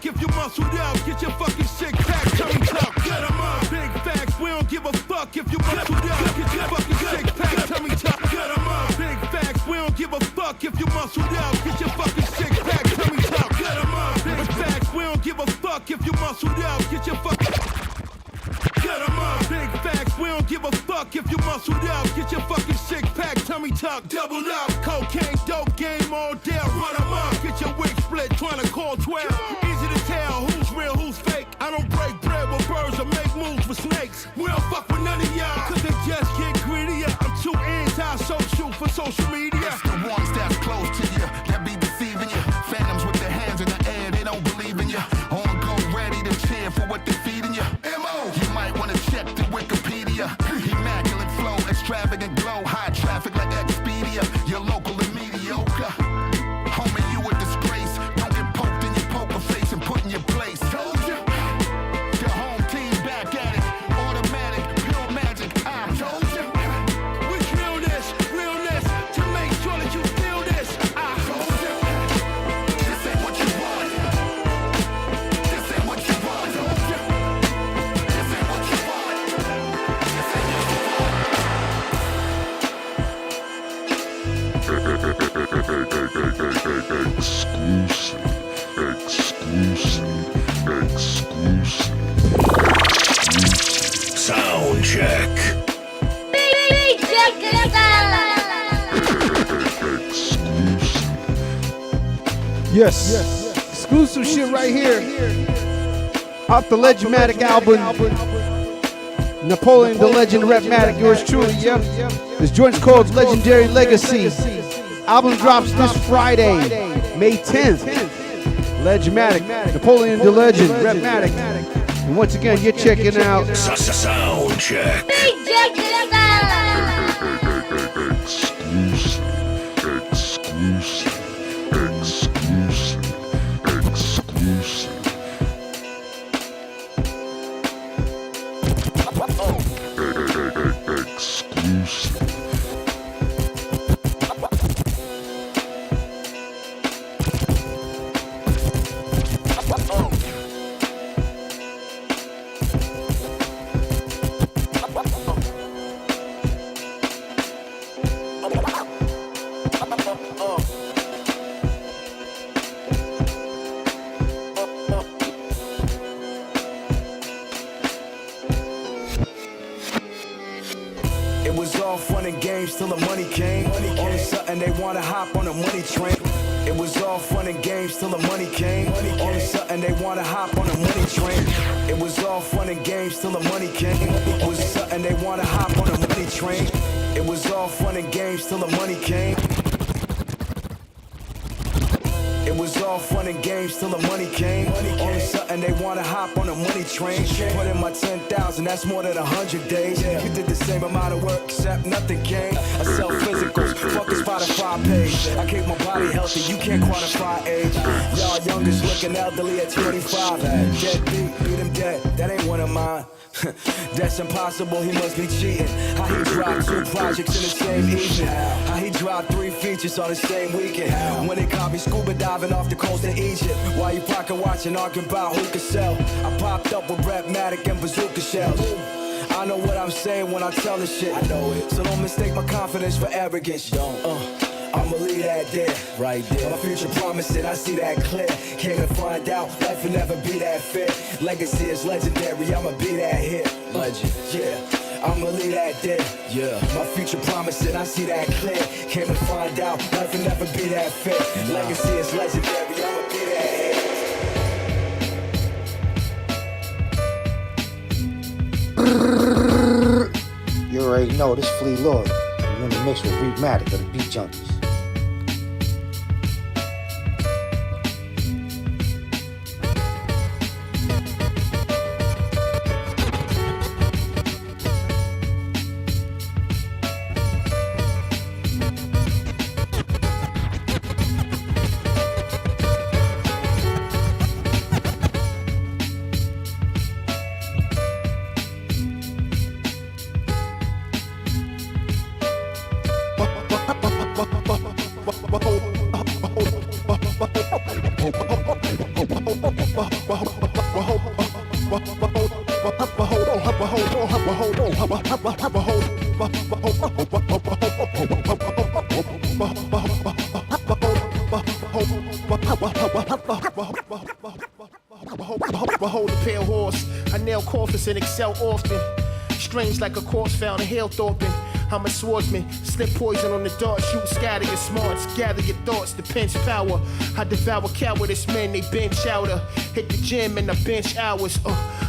S19: If you muscled out, get your fucking shit back, tummy tuck. Get 'em up. Big facts, we don't give a fuck. If you muscled out, get your fucking shit back, tummy tuck. Get 'em up. Big facts, we don't give a fuck. If you muscled out, get your fucking shit back, tummy tuck. Get 'em up. Big facts, we don't give a fuck. If you muscled out, get your fucking. Get 'em up. Big facts, we don't give a fuck. If you muscled out, get your fucking shit back, tummy tummy tuck, double up. Cocaine, dope game all day, run them up. Get your wig split, trying to call 12. Easy to tell who's real, who's fake. I don't break bread with birds or make moves with snakes. We don't fuck with none of y'all, cause they just get greedier. I'm too anti-social for social media.
S20: It's the ones that's close to you, that be deceiving you. Phantoms with their hands in the air, they don't believe in you. On go, ready to cheer for what they're feeding you. You might want to check the Wikipedia. Immaculate flow, extravagant glow, high traffic like Expedia. You're local and mediocre. Homie, you a disgrace. Don't get poked in your poker face and put in your place. Told you. Your home team back at it. Automatic, pure magic. I told you.
S19: We realness to make sure that you feel this. I told you.
S20: This ain't what you want. This ain't what you want. Told you. This ain't what you want. This ain't what you want.
S17: Sound check.
S1: Yes. Exclusive shit right here. Off the Legendmatic album. Napoleon the Legend, RHETTMATIC, yours truly, yep. This joint's called Legendary Legacy. Album drops this Friday, May 10th. Legendmatic, Napoleon the Legend, RHETTMATIC. And once again, you're checking out
S17: Sound check.
S9: It was all fun and games till the money came. All of a sudden they wanna hop on a money train. It was all fun and games till the money came. All of a sudden they wanna hop on a money train. It was all fun and games till the money came. All of a sudden they wanna hop on a money train. It was all fun and games till the money came. It was all fun and games till the money came. All of a sudden they wanna hop on a money train. Put in my 10,000, that's more than 100 days. You did the same amount of work, except nothing came. I sell physicals, fuck a Spotify page. I keep my body healthy, you can't quantify age. Y'all youngest looking elderly at 25. Deadbeat, beat him dead, that ain't one of mine. That's impossible, he must be cheating. How he dropped 2 projects in the same evening. How he dropped 3 features on the same weekend. When they caught me scuba diving off the coast of Egypt. While you pocket watching, arguing about who could sell. I popped up with RHETTMATIC and bazooka shells. I know what I'm saying when I tell this shit. I know it. So don't mistake my confidence for arrogance. Don't. I'ma leave that there, right there. My future promising, I see that clear. Came to find out, life will never be that fair. Legacy is legendary, I'ma be that hit. Legend, yeah. I'ma leave that there, yeah. My future promising, I see that clear. Came to find out, life will never be that fair. Legacy is legendary, I'ma be that
S21: hit. You already know this Flea Lord. You're in the mix with RHETTMATIC of the Beat Junkies.
S22: Behold a pale horse, I nail coffins and excel often. Strange like a corpse found in Hale Thornton. I'm a swordsman, slip poison on the dart, shoot, scatter your smarts, gather your thoughts, the pen's power. I devour cowardice, men, they bench outer. Hit the gym and I bench hours.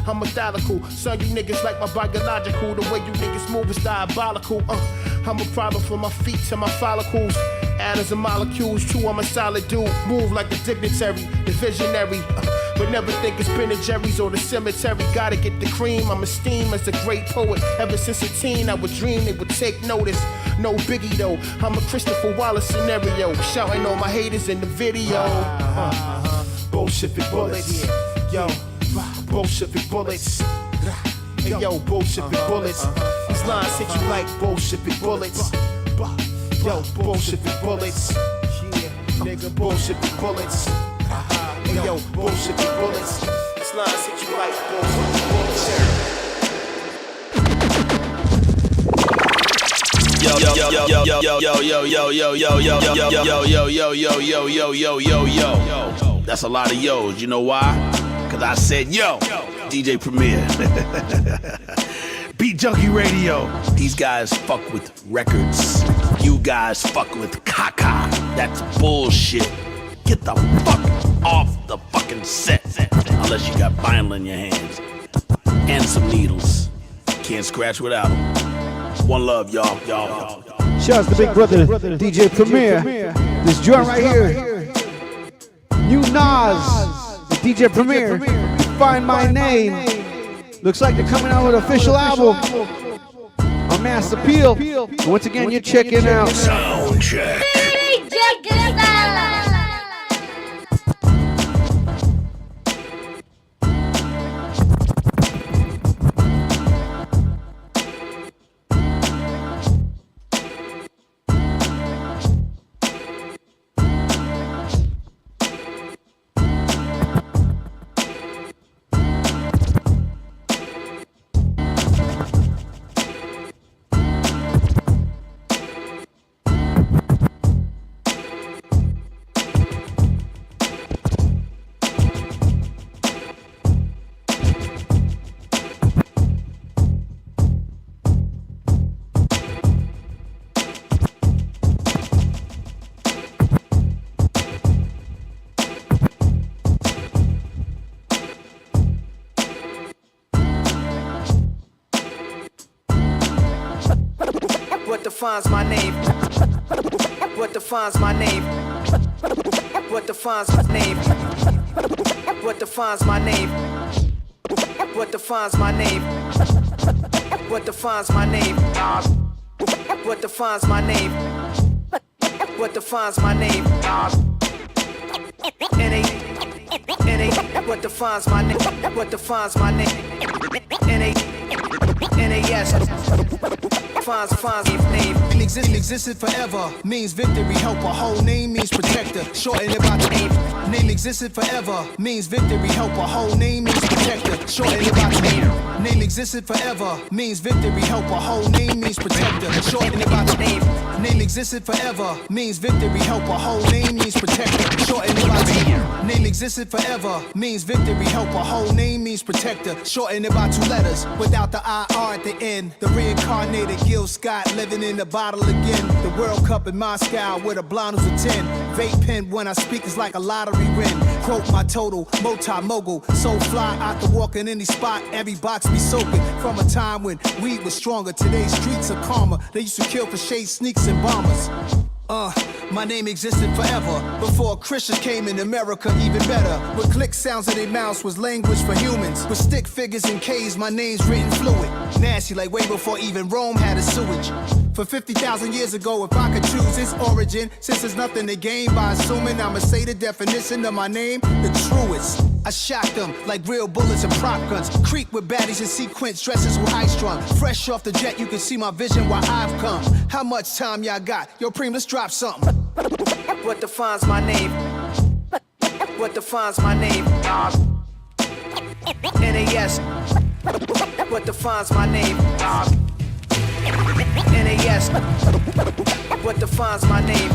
S22: I'm methodical, son, you niggas like my biological. The way you niggas move is diabolical. I'm a problem for my feet to my follicles. Atoms and molecules, true, I'm a solid dude. Move like the dignitary, the visionary. But never think it's Ben and Jerry's or the cemetery. Gotta get the cream, I'm esteemed as a great poet. Ever since a teen, I would dream they would take notice. No biggie though, I'm a Christopher Wallace scenario. Shouting on my haters in the video. Bolshevik bullets, yo, Bolshevik bullets. Hey yo, Bolshevik bullets. These lines hit you like Bolshevik bullets. Yo, Bolshevik bullets. Nigga, Bolshevik bullets. Hey yo, Bolshevik bullets. These lines hit you like Bolshevik bullets.
S4: Yo yo yo yo yo yo yo yo yo yo yo yo yo yo yo yo yo yo yo. That's a lot of yo's. You know why? Cause I said yo. DJ Premier. Beat Junkie Radio. These guys fuck with records. You guys fuck with caca. That's bullshit. Get the fuck off the fucking set. Unless you got vinyl in your hands. And some needles. Can't scratch without them. One love, y'all.
S1: Shouts to Big Brother, DJ Premier. This joint right here. New Nas, the DJ Premier. Find My Name. Looks like they're coming out with an official album on Mass Appeal. And once again, you're checking out
S17: Soundcheck.
S6: What defines my name? What defines my name? What defines my name? What defines my name? What defines my name? What defines my name? What defines my name? What defines my name? N.A. What defines my name? What defines my name? N.A.S. Defines name.
S22: Existed forever means victory. Help a whole name means protector. Shorten it by the name. Name existed forever means victory. Help a whole name means protector. Shorten it by the name. Name existed forever means victory. Help a whole name means protector. Shorten it by the name. Name existed forever means victory. Help a whole name means protector. Shorten it by the name. Name existed forever means victory. Help a whole name means protector. Shorten it by 2 letters without the IR at the end. The reincarnated Gil Scott living in the bottle again. The World Cup in Moscow with a blonde who's a 10. Vape pen when I speak is like a lottery win. Quote my total, multi-mogul. So fly, I can walk in any spot. Every box be soaking. From a time when weed was stronger. Today's streets are calmer. They used to kill for shade sneaks and bombers. My name existed forever. Before Christians came in America, even better. With click sounds in their mouths was language for humans. With stick figures and K's, my name's written fluid. Nasty like way before even Rome had a sewage. For 50,000 years ago, if I could choose its origin, since there's nothing to gain by assuming, I'ma say the definition of my name, the truest. I shot them like real bullets and prop guns. Creep with baddies and sequence dresses with high strung. Fresh off the jet, you can see my vision where I've come. How much time y'all got? Yo, Preem, let's drop something.
S6: What defines my name? What defines my name? N.A.S. What defines my name? N.A.S. What defines defines my name?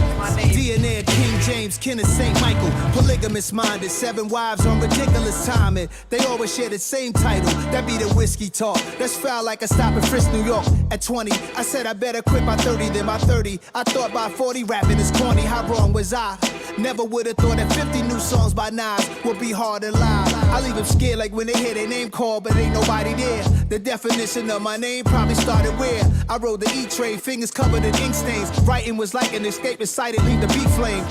S22: DNA of King James, kin of St. Michael. Polygamous minded, 7 wives on ridiculous timing. They always share the same title, that be the whiskey talk. That's foul like a stop in Frisk, New York. At 20, I said I better quit by 30 than by 30. I thought by 40 rapping is corny, how wrong was I? Never would've thought that 50 new songs by Nas would be hard to live. I leave them scared like when they hear their name called, but ain't nobody there. The definition of my name probably started where I rode the E-train, fingers covered in ink stains. Writing was like an escape inside it, leave the beat flame.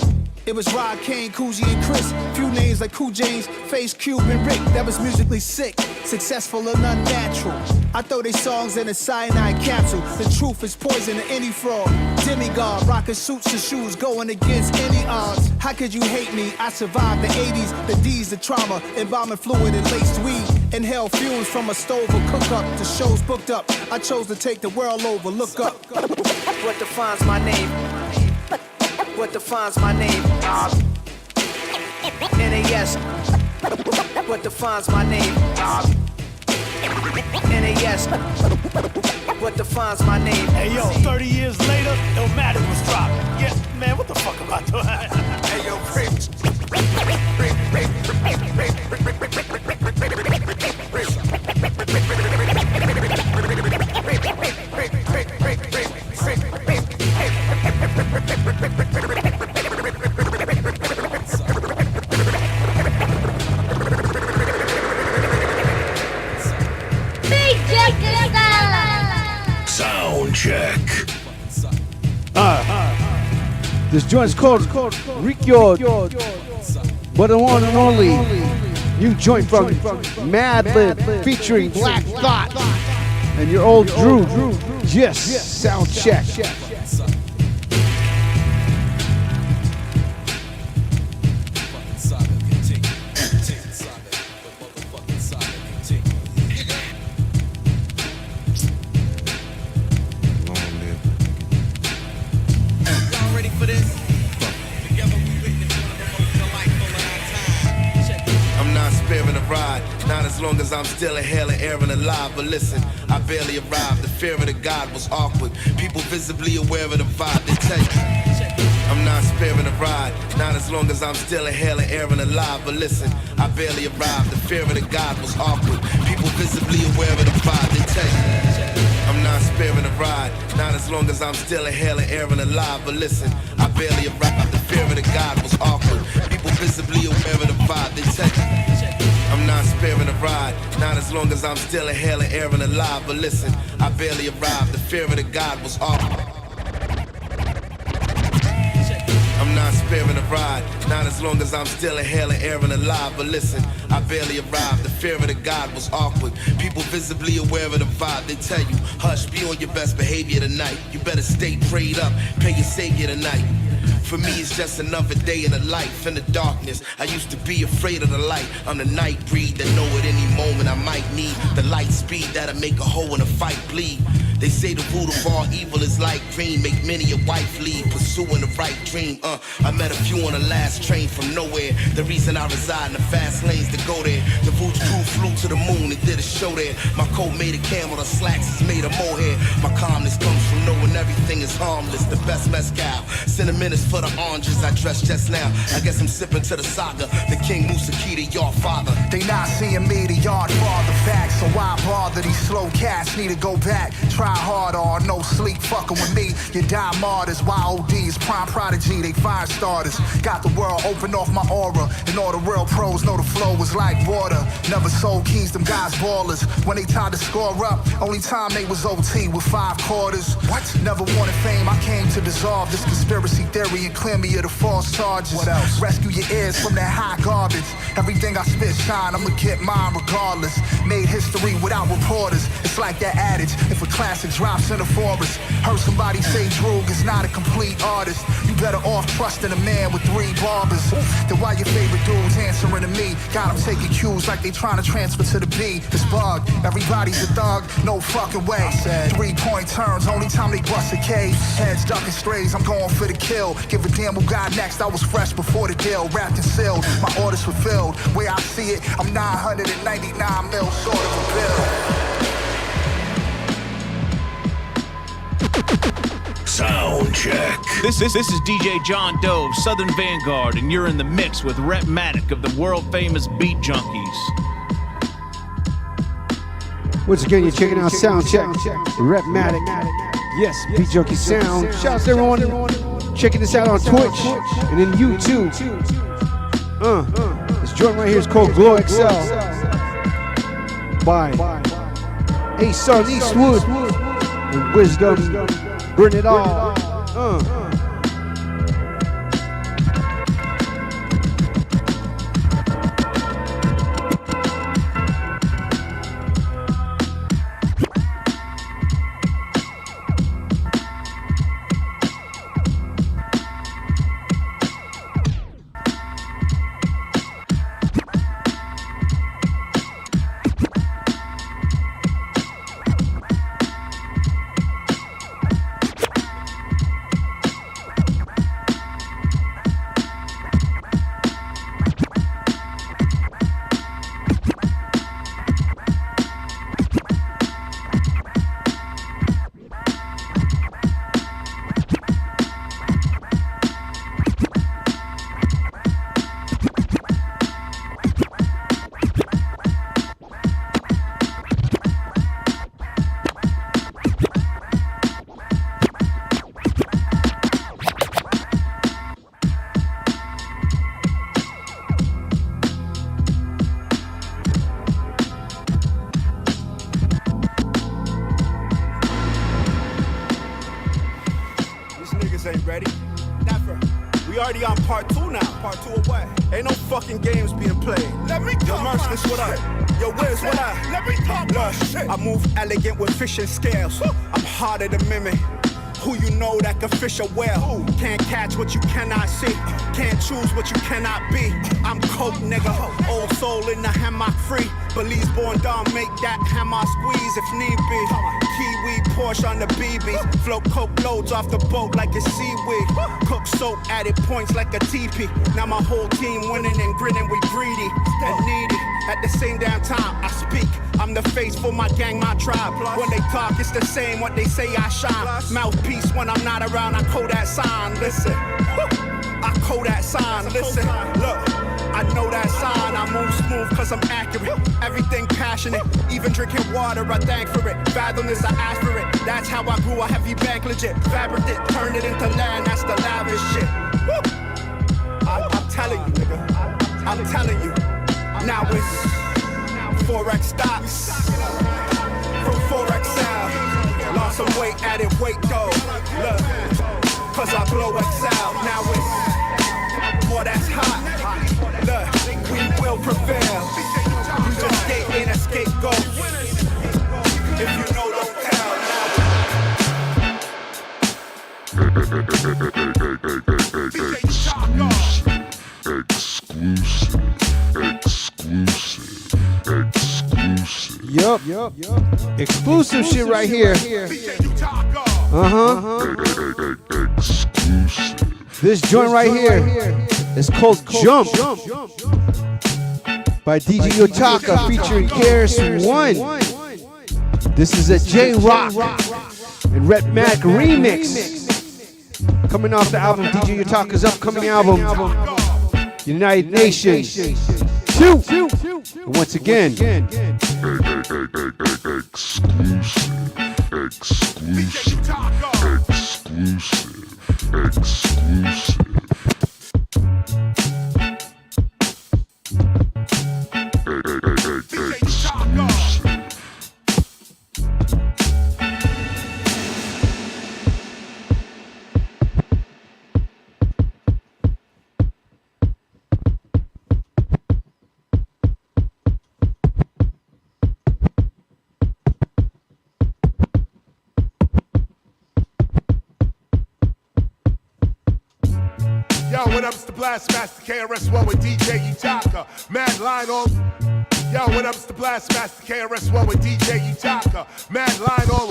S22: It was Rod Kane, Coogee, and Chris. Few names like Cool James, Face Cube, and Rick. That was musically sick, successful and unnatural. I throw they songs in a cyanide capsule. The truth is poison to any fraud. Demigod, rocking suits and shoes, going against any odds. How could you hate me? I survived the 80s, the D's, the trauma, embalming fluid and laced weed. Inhale fumes from a stove or cook up. The show's booked up. I chose to take the world over. Look up.
S6: What defines my name? What defines my name? NAS. What defines my name? NAS. What defines my name?
S8: Hey yo, 30 years later, Illmatic was dropped. Yeah, man, what the fuck am I doing? Hey yo,
S17: Sound check.
S1: This joint's called Rikyod, but the one and only new joint from Madlib featuring Black Thought and your old Drew. Yes, sound check.
S9: Not as long as I'm still inhaling air and alive. But listen, I barely arrived. The fear of the God was awkward. People visibly aware of the vibe. They tell you I'm not sparing the ride. Not as long as I'm still inhaling air and alive. But listen, I barely arrived. The fear of the God was awkward. People visibly aware of the vibe. They tell you I'm not sparing the ride. Not as long as I'm still inhaling air and alive. But listen, I barely arrived. The fear of the God was awkward. People visibly aware of the vibe. They tell you I'm not sparing the ride. Not as long as I'm still inhaling air and alive. But listen, I barely arrived. The fear of the God was awkward. I'm not sparing the ride. Not as long as I'm still inhaling air and alive. But listen, I barely arrived. The fear of the God was awkward. People visibly aware of the vibe. They tell you, hush, be on your best behavior tonight. You better stay prayed up, pay your savior tonight. For me, it's just another day in the life, in the darkness. I used to be afraid of the light. I'm the night breed that know at any moment I might need the light speed that'll make a hole in a fight bleed. They say the root of all evil is like green, make many a wife leave, pursuing the right dream. I met a few on the last train from nowhere. The reason I reside in the fast lanes to go there. The Roots crew flew to the moon and did a show there. My coat made of camel, the slacks is made of mohair. My calmness comes from knowing everything is harmless. The best mezcal, cinnamon is for the oranges I dressed just now. I guess I'm sipping to the saga. The King Musakita, your father.
S21: They not seeing me, the yard father facts. So why bother? These slow cats need to go back. Try harder or no sleep fucking with me. You die martyrs, YODs, prime prodigy, they fire starters. Got the world open off my aura. And all the real pros know the flow was like water. Never sold keys, them guys ballers. When they tried to score up, only time they was OT with 5 quarters. What? Never wanted fame, I came to dissolve this conspiracy theory and clear me of the false charges. What else? Rescue your ears from that high garbage. Everything I spit shine, I'ma get mine regardless. Made history without reporters. It's like that adage, if a classic drops in the forest. Heard somebody say Droog is not a complete artist. You better off trusting a man with 3 barbers. Then why your favorite dudes answering to me? Got them taking cues like they trying to transfer to the B. It's bugged, everybody's a thug, no fucking way. 3-point turns, only time they bust a K. Heads ducking strays, I'm going for the kill. Give a damn who got next, I was fresh before the deal. Wrapped and sealed, my orders fulfilled. Way I see it, I'm 999 mil short of a bill.
S17: Sound SOUNDCHECK.
S10: This is DJ John Doe, Southern Vanguard, and you're in the mix with RHETTMATIC of the world-famous Beat Junkies.
S1: Once again, you're checking out SOUNDCHECK, RHETTMATIC. Yes, Beat Junkie Sound. Shout out to everyone checking this out on Twitch and in YouTube. This joint right here is called Glow XL by A Son Eastwood and Wisdom. Burn it all.
S11: Ain't ready. Never. We already on part 2 now. Part 2 of what? Ain't no fucking games being played. Let me talk my shit. What up? Yo, Wiz, what up? Let me talk my shit. I move elegant with fishing scales. I'm harder to mimic. Who you know that can fish a whale? Can't catch what you cannot see. Can't choose what you cannot be. I'm coke, nigga. Old soul in the hammock free. Belize born dumb, make that hammer squeeze if need be. Kiwi, Porsche on the BB. Float coke loads off the boat like it's seaweed. Cook soap, added points like a teepee. Now my whole team winning and grinning, we greedy and needy. At the same damn time, I speak. I'm the face for my gang, my tribe. When they talk, it's the same what they say, I shine. Mouthpiece when I'm not around, I code that sign. Listen, I code that sign. Listen, look, I know that sign. I move smooth cause I'm accurate. Everything passionate, even drinking water, I thank for it. Fathom is I ask for it. That's how I grew a heavy bank legit. Fabric it, turned it into land, that's the lavish shit. I'm telling you, nigga. I'm telling you. Now it's Forex stocks from Forex sound. Lost some weight, added weight though. Look, cause I blow XL. Now it's more that's hot. Look, we will prevail. You just skate in a scapegoat. If you know, don't
S1: Yup. Exclusive shit right here. This joint right here is called Jump by DJ Yotaka featuring KRS-One. This is a J-Rock and RHETTMATIC remix. Coming off the album, DJ Yotaka's upcoming album, United Nations 2. And once again,
S23: what up, it's the Blast Master KRS-One with DJ Yutaka. Mad line on. Yo, what up, it's the Blast Master KRS-One with DJ Yutaka. Mad line on.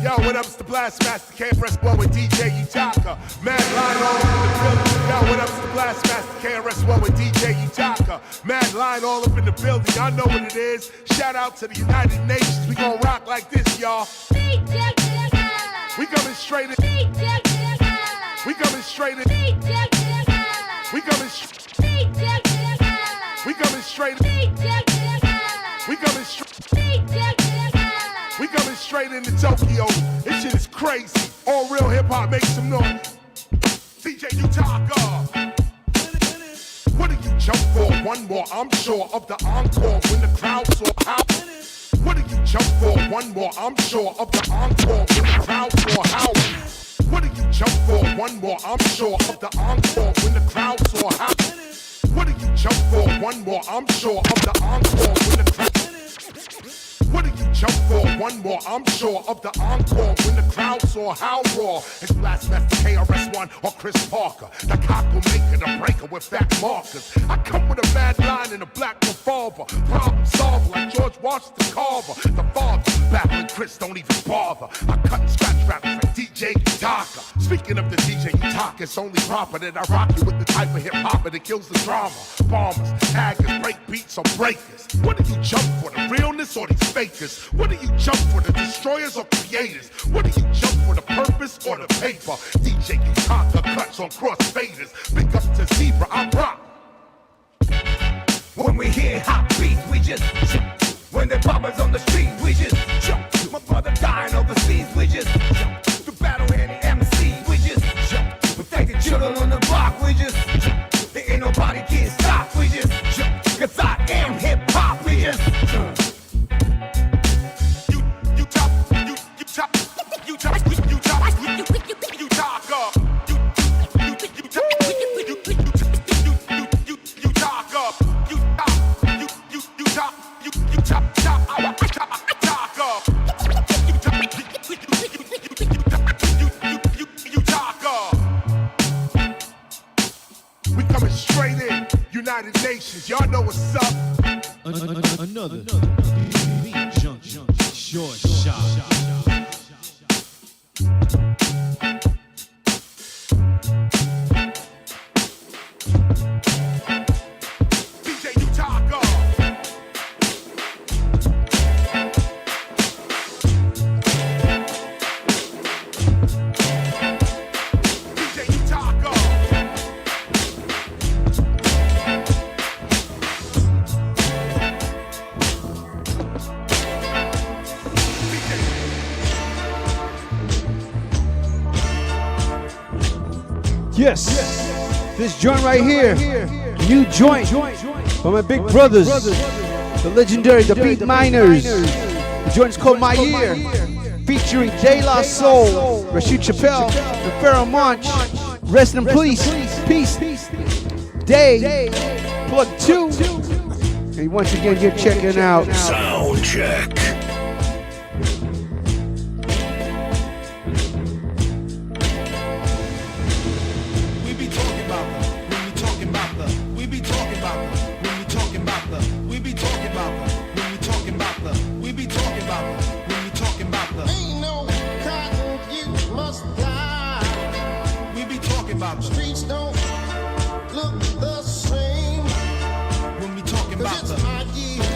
S23: Yo, what up, it's the Blast Master KRS-One with DJ Yutaka. Mad line all up in the building. Yo, what up, it's the Blast Master KRS-One with DJ Yutaka. Mad line all up in the building. Y'all know what it is. Shout out to the United Nations. We gon' rock like this, y'all. We coming straight in. straight in. We coming We coming straight. We coming straight into Tokyo. This shit is crazy. All real hip hop, make some noise. DJ Utaka. What do you jump for? One more, I'm sure of the encore. When the crowd saw how. What do you jump for? One more, I'm sure of the encore. When the crowd saw how. What do you jump for? One more, I'm sure of the encore. When the crowd saw how. What do you jump for? One more, I'm sure of the encore. When the crowd. What do you jump for? One more, I'm sure of the encore. When the crowd saw how raw. It's Blastmaster KRS-One or Chris Parker. The cock will make it a breaker with fat markers. I come with a mad line and a black revolver. Problem solver like George Washington Carver. The father, battling Chris, don't even bother. I cut and scratch rappers like DJ Utaka. Speaking of the DJ Utaka, it's only proper that I rock you with the type of hip-hopper that kills the drama. Bombers, taggers, break beats or breakers. What do you jump for, the realness or these fakers? What do you jump for, the destroyers or creators? What do you jump for, the purpose or the paper? DJ Utaka cuts on crossfaders. Big up to Zebra, I rock.
S2: When we hear hot beats, we just jump. When the bombers on the street, we just jump. My brother dying overseas, we just jump. To battle any MC, we just jump. Protect the children on the block, we just jump. There ain't nobody can stop, we just jump. Cause I am hip hop, we just jump.
S23: We coming straight in, United Nations, y'all know what's up.
S1: Another beat junk, short shot. Yes, this joint right here, new joint from my big brothers, the legendary, the Beat Miners. The joint's called My Year, featuring De La Soul, Rashid Chappelle, and Pharaoh Monch. Rest in peace, Day, Plug 2. And once again, you're checking out
S17: Soundcheck.
S15: Streets don't look the same when we talking about the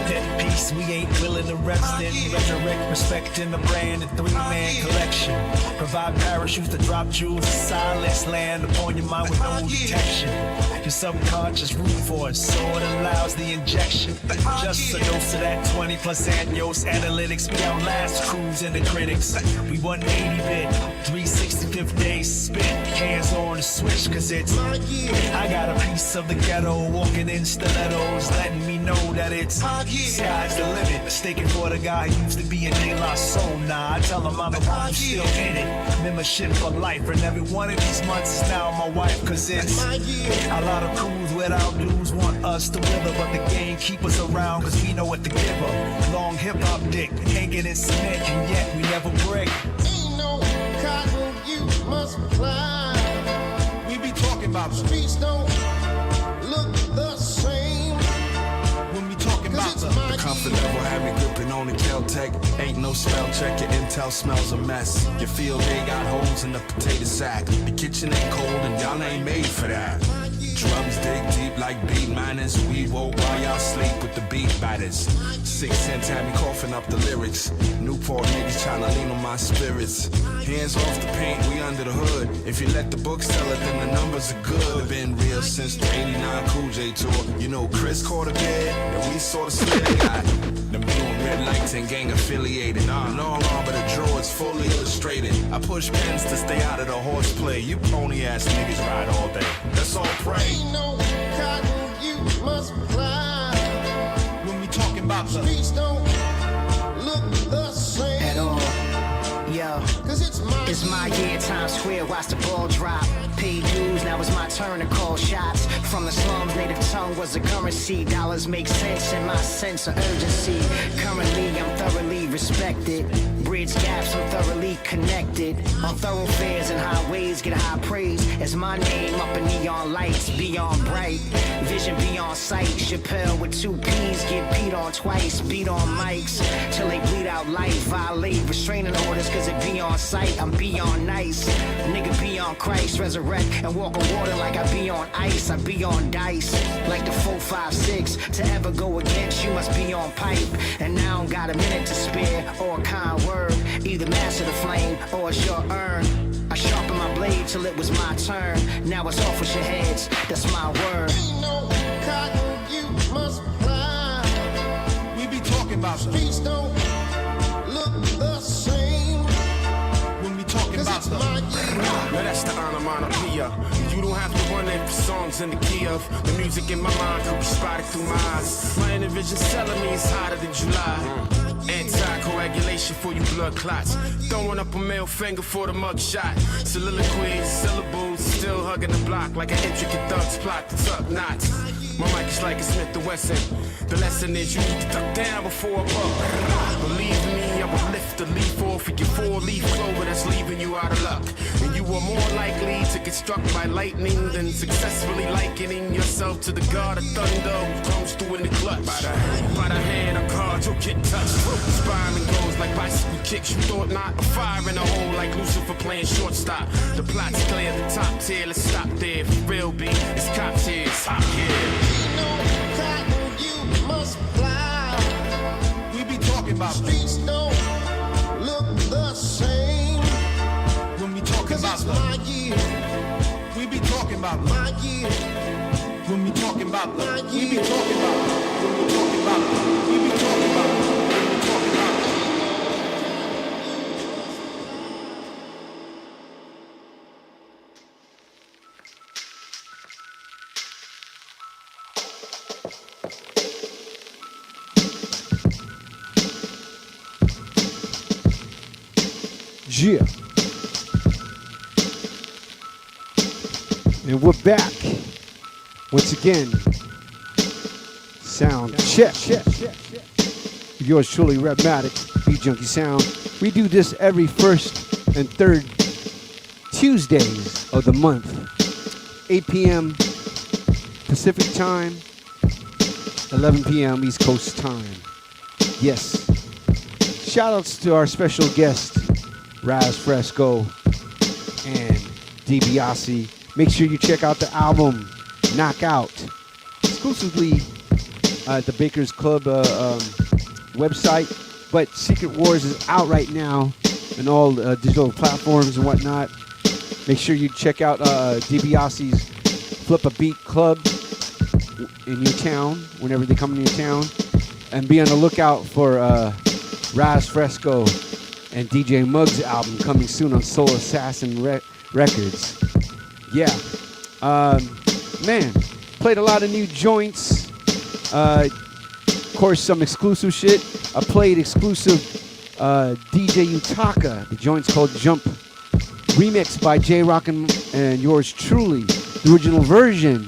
S12: Dead peace, we ain't willing to rest in. Resurrect respect in the brand, a three-man collection. Provide parachutes to drop jewels of silence. Land upon your mind with no detection. Your subconscious root force, so it allows the injection. Just a dose of that 20 plus annuals analytics. We outlast crews and the critics. We 180-bit, 365th day spit. Hands on the switch, cause it's I got a piece of the ghetto, walking in stilettos, letting me know that it's sky's the limit. Mistaken for the guy who used to be in De La Soul. Nah, I tell him I'm the one who's still in it. Membership for life, and every one of these months is now my wife, cause it's a lot of crews without dues want us to wither, but the game keep us around cause we know what to give them. Long hip-hop dick, hanging in cement, and yet we never break.
S15: Ain't no cotton you must climb. We be talking about streets don't look the same when we talking about the
S14: comfort level had me gripping on the Kel-Tec. Ain't no spell check, your intel smells a mess. You feel they got holes in the potato sack. The kitchen ain't cold and y'all ain't made for that. Drums dig deep like beat miners. We woke while y'all sleep with the beat batters. 610 had me coughing up the lyrics. Newport niggas trying to lean on my spirits. Hands off the paint, we under the hood. If you let the books tell it, then the numbers are good. Been real since the 89 Cool J tour. You know Chris caught a bed, and we saw the sled guy. Them doing red lights and gang affiliated. No longer the drawers fully illustrated. I push pens to stay out of the horseplay. You pony ass niggas ride all day. Let's all pray.
S15: Ain't no cotton you must fly.
S12: When we talking about the
S15: Streets don't look the same
S22: at all. Yo,
S15: Cause
S22: it's my year, Times Square, watch the ball drop. Paid dues, now it's my turn to call shots. From the slums, native tongue was the currency. Dollars make sense in my sense of urgency. Currently, I'm thoroughly respected. Bridge gaps, I'm thoroughly connected. On thoroughfares and highways, get high praise. As my name up in neon lights, beyond bright. Vision beyond sight. Chappelle with 2 P's, get beat on twice. Beat on mics, till they bleed out life. Violate restraining orders, cause it be on sight. I'm beyond nice. Nigga be on Christ, resurrect and walk on water like I be on ice. I be on dice, like the 4, 5, 6. To ever go against, you must be on pipe. And now I don't got a minute to spare, or a kind word. Either master the flame, or it's your earn. I sharpen my blade till it was my turn. Now it's off with your heads, that's my word.
S15: Ain't no cotton you must fly.
S12: we be talking about the
S15: Streets don't look the same
S12: when we talking
S15: Cause
S12: about
S15: it's
S12: the
S15: my year.
S5: Now that's the onomatopoeia. You don't have to wonder if the song's in the key of the music in my mind could be spotted through my eyes. My inner vision's telling me it's hotter than July. Anti-coagulation for you blood clots. Throwing up a middle finger for the mug shot. Soliloquies, syllables, still hugging the block like an intricate thug's plot to tuck knots. My mic is like a Smith & Wesson. The lesson is you need to duck down before a buck. Believe me, I will lift the leaf off of your 4-leaf clover that's leaving you out of luck. And you are more likely to get struck by lightning than successfully likening yourself to the god of thunder who comes through in the clutch. By the hand of cards, you'll get touched. Spiraling goes like bicycle kicks. You thought not, a fire in a hole like Lucifer playing shortstop. The plot's clear, the top tier, let's stop there. For real, B, it's cops here, it's hot here.
S15: Ain't no cotton you must fly.
S12: we be talking about the
S15: Streets don't look the same
S12: when we talking
S15: Cause
S12: about
S15: it's
S12: the
S15: my year.
S12: we be talking about the
S15: My year.
S12: when we talking about the
S15: My
S12: we be
S15: year.
S12: talking about the when we talking about the we be talking about the when we talking about the
S1: Yeah. And we're back. Once again. Sound check. Yours truly, RHETMATIC, Beat Junkie Sound. We do this every first and third Tuesdays of the month. 8 p.m. Pacific time, 11 p.m. East Coast time. Yes. Shout outs to our special guest, RAZ, FRESCO, and DIBIASE. Make sure you check out the album, Knockout, exclusively at the Baker's Club website. But Secret Wars is out right now on all digital platforms and whatnot. Make sure you check out DIBIASE's Flip a Beat Club in your town, whenever they come in your town. And be on the lookout for RAZ, FRESCO, and DJ Muggs' album coming soon on Soul Assassin Records. Yeah. Man, played a lot of new joints. Of course, some exclusive shit. I played exclusive DJ Utaka. The joint's called Jump. Remixed by J-Rock and yours truly. The original version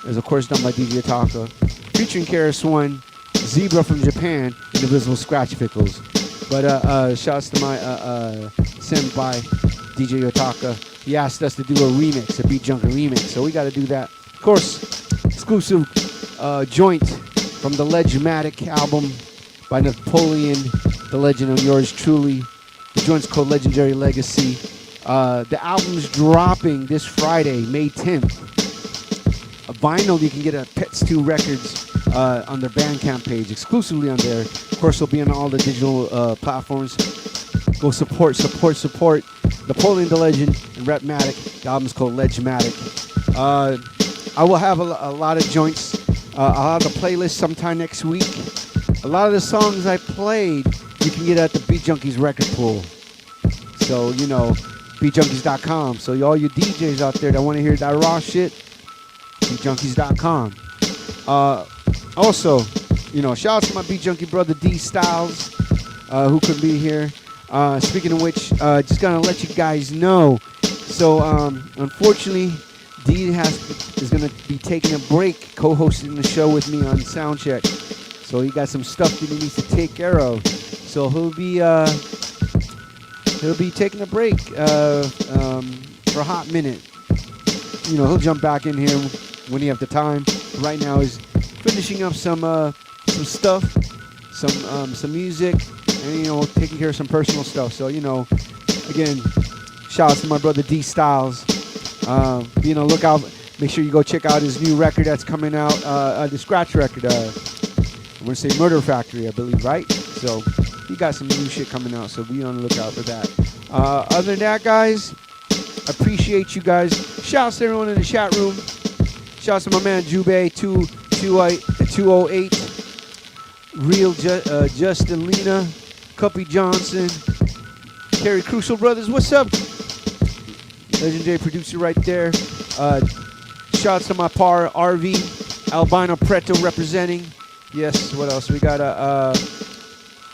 S1: is, of course, done by DJ Utaka. Featuring KRS-One, Zebra from Japan, and the Visible Scratch Pickles. But shouts to my senpai, DJ Utaka. He asked us to do a remix, a Beat Junkie remix, so we got to do that. Of course, exclusive joint from the RHETMATIC album by Napoleon, the legend of yours truly. The joint's called Legendary Legacy. The album's dropping this Friday, May 10th. A vinyl you can get at Pets 2 Records on their Bandcamp page, exclusively on there. Of course, it'll be on all the digital platforms. Go support Napoleon the Legend and RHETTMATIC. The album's called Legmatic. I will have a lot of joints. I'll have the playlist sometime next week. A lot of the songs I played, you can get at the Beat Junkies record pool. So, you know, beatjunkies.com. So all you DJs out there that want to hear that raw shit, beatjunkies.com. Also, you know, shout out to my Beat Junkie brother D Styles, who could be here. Speaking of which, just gonna let you guys know. So, unfortunately, D is gonna be taking a break, co-hosting the show with me on Soundcheck. So he got some stuff that he needs to take care of. So he'll be taking a break for a hot minute. You know, he'll jump back in here when he have the time. Right now, he's finishing up some stuff, some music, and, you know, taking care of some personal stuff. So, you know, again, shout out to my brother D Styles. Be on the lookout. Make sure you go check out his new record that's coming out, the scratch record. I'm going to say Murder Factory, I believe, right? So he got some new shit coming out, so be on the lookout for that. Other than that, guys, appreciate you guys. Shouts to everyone in the chat room. Shouts to my man Jube 208, Real Justin Lena, Cuppy Johnson, Kerry Crucial Brothers. What's up? Legendary producer right there. Shouts to my par RV, Albino Preto representing. Yes, what else? We got a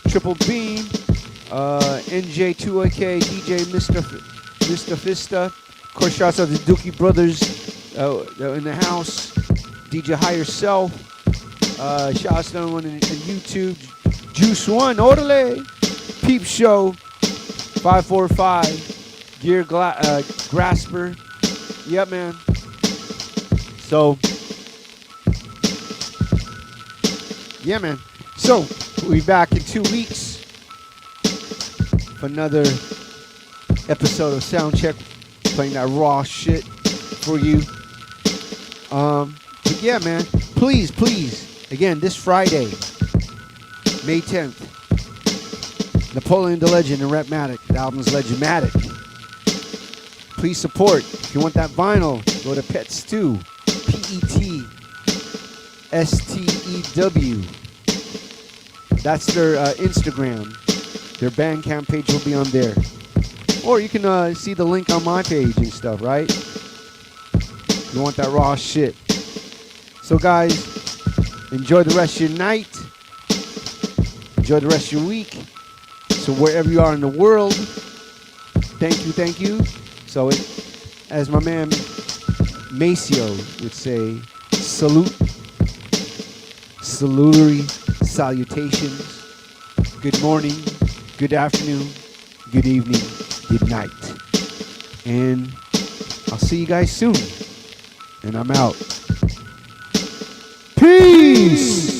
S1: Triple Beam, NJ2AK, DJ Mr. Fista. Of course, shouts out to Dookie Brothers in the house. DJ Higher Self. Shouts to everyone in YouTube. Juice One, Orale. Peep Show, 545. Gear Grasper. Yep, man. So, yeah, man. So, we'll be back in 2 weeks for another episode of Soundcheck, playing that raw shit for you. But yeah, man. Please, again, this Friday, May 10th, Napoleon the Legend and RHETTMATIC. The album's Legmatic. Please support. If you want that vinyl, go to Pets 2. PETSTEW. That's their Instagram. Their Bandcamp page will be on there. Or you can see the link on my page and stuff, right? You want that raw shit. So, guys, enjoy the rest of your night. Enjoy the rest of your week. So wherever you are in the world, thank you. So as my man Maceo would say, salutary salutations. Good morning, good afternoon, good evening, good night. And I'll see you guys soon. And I'm out. Peace!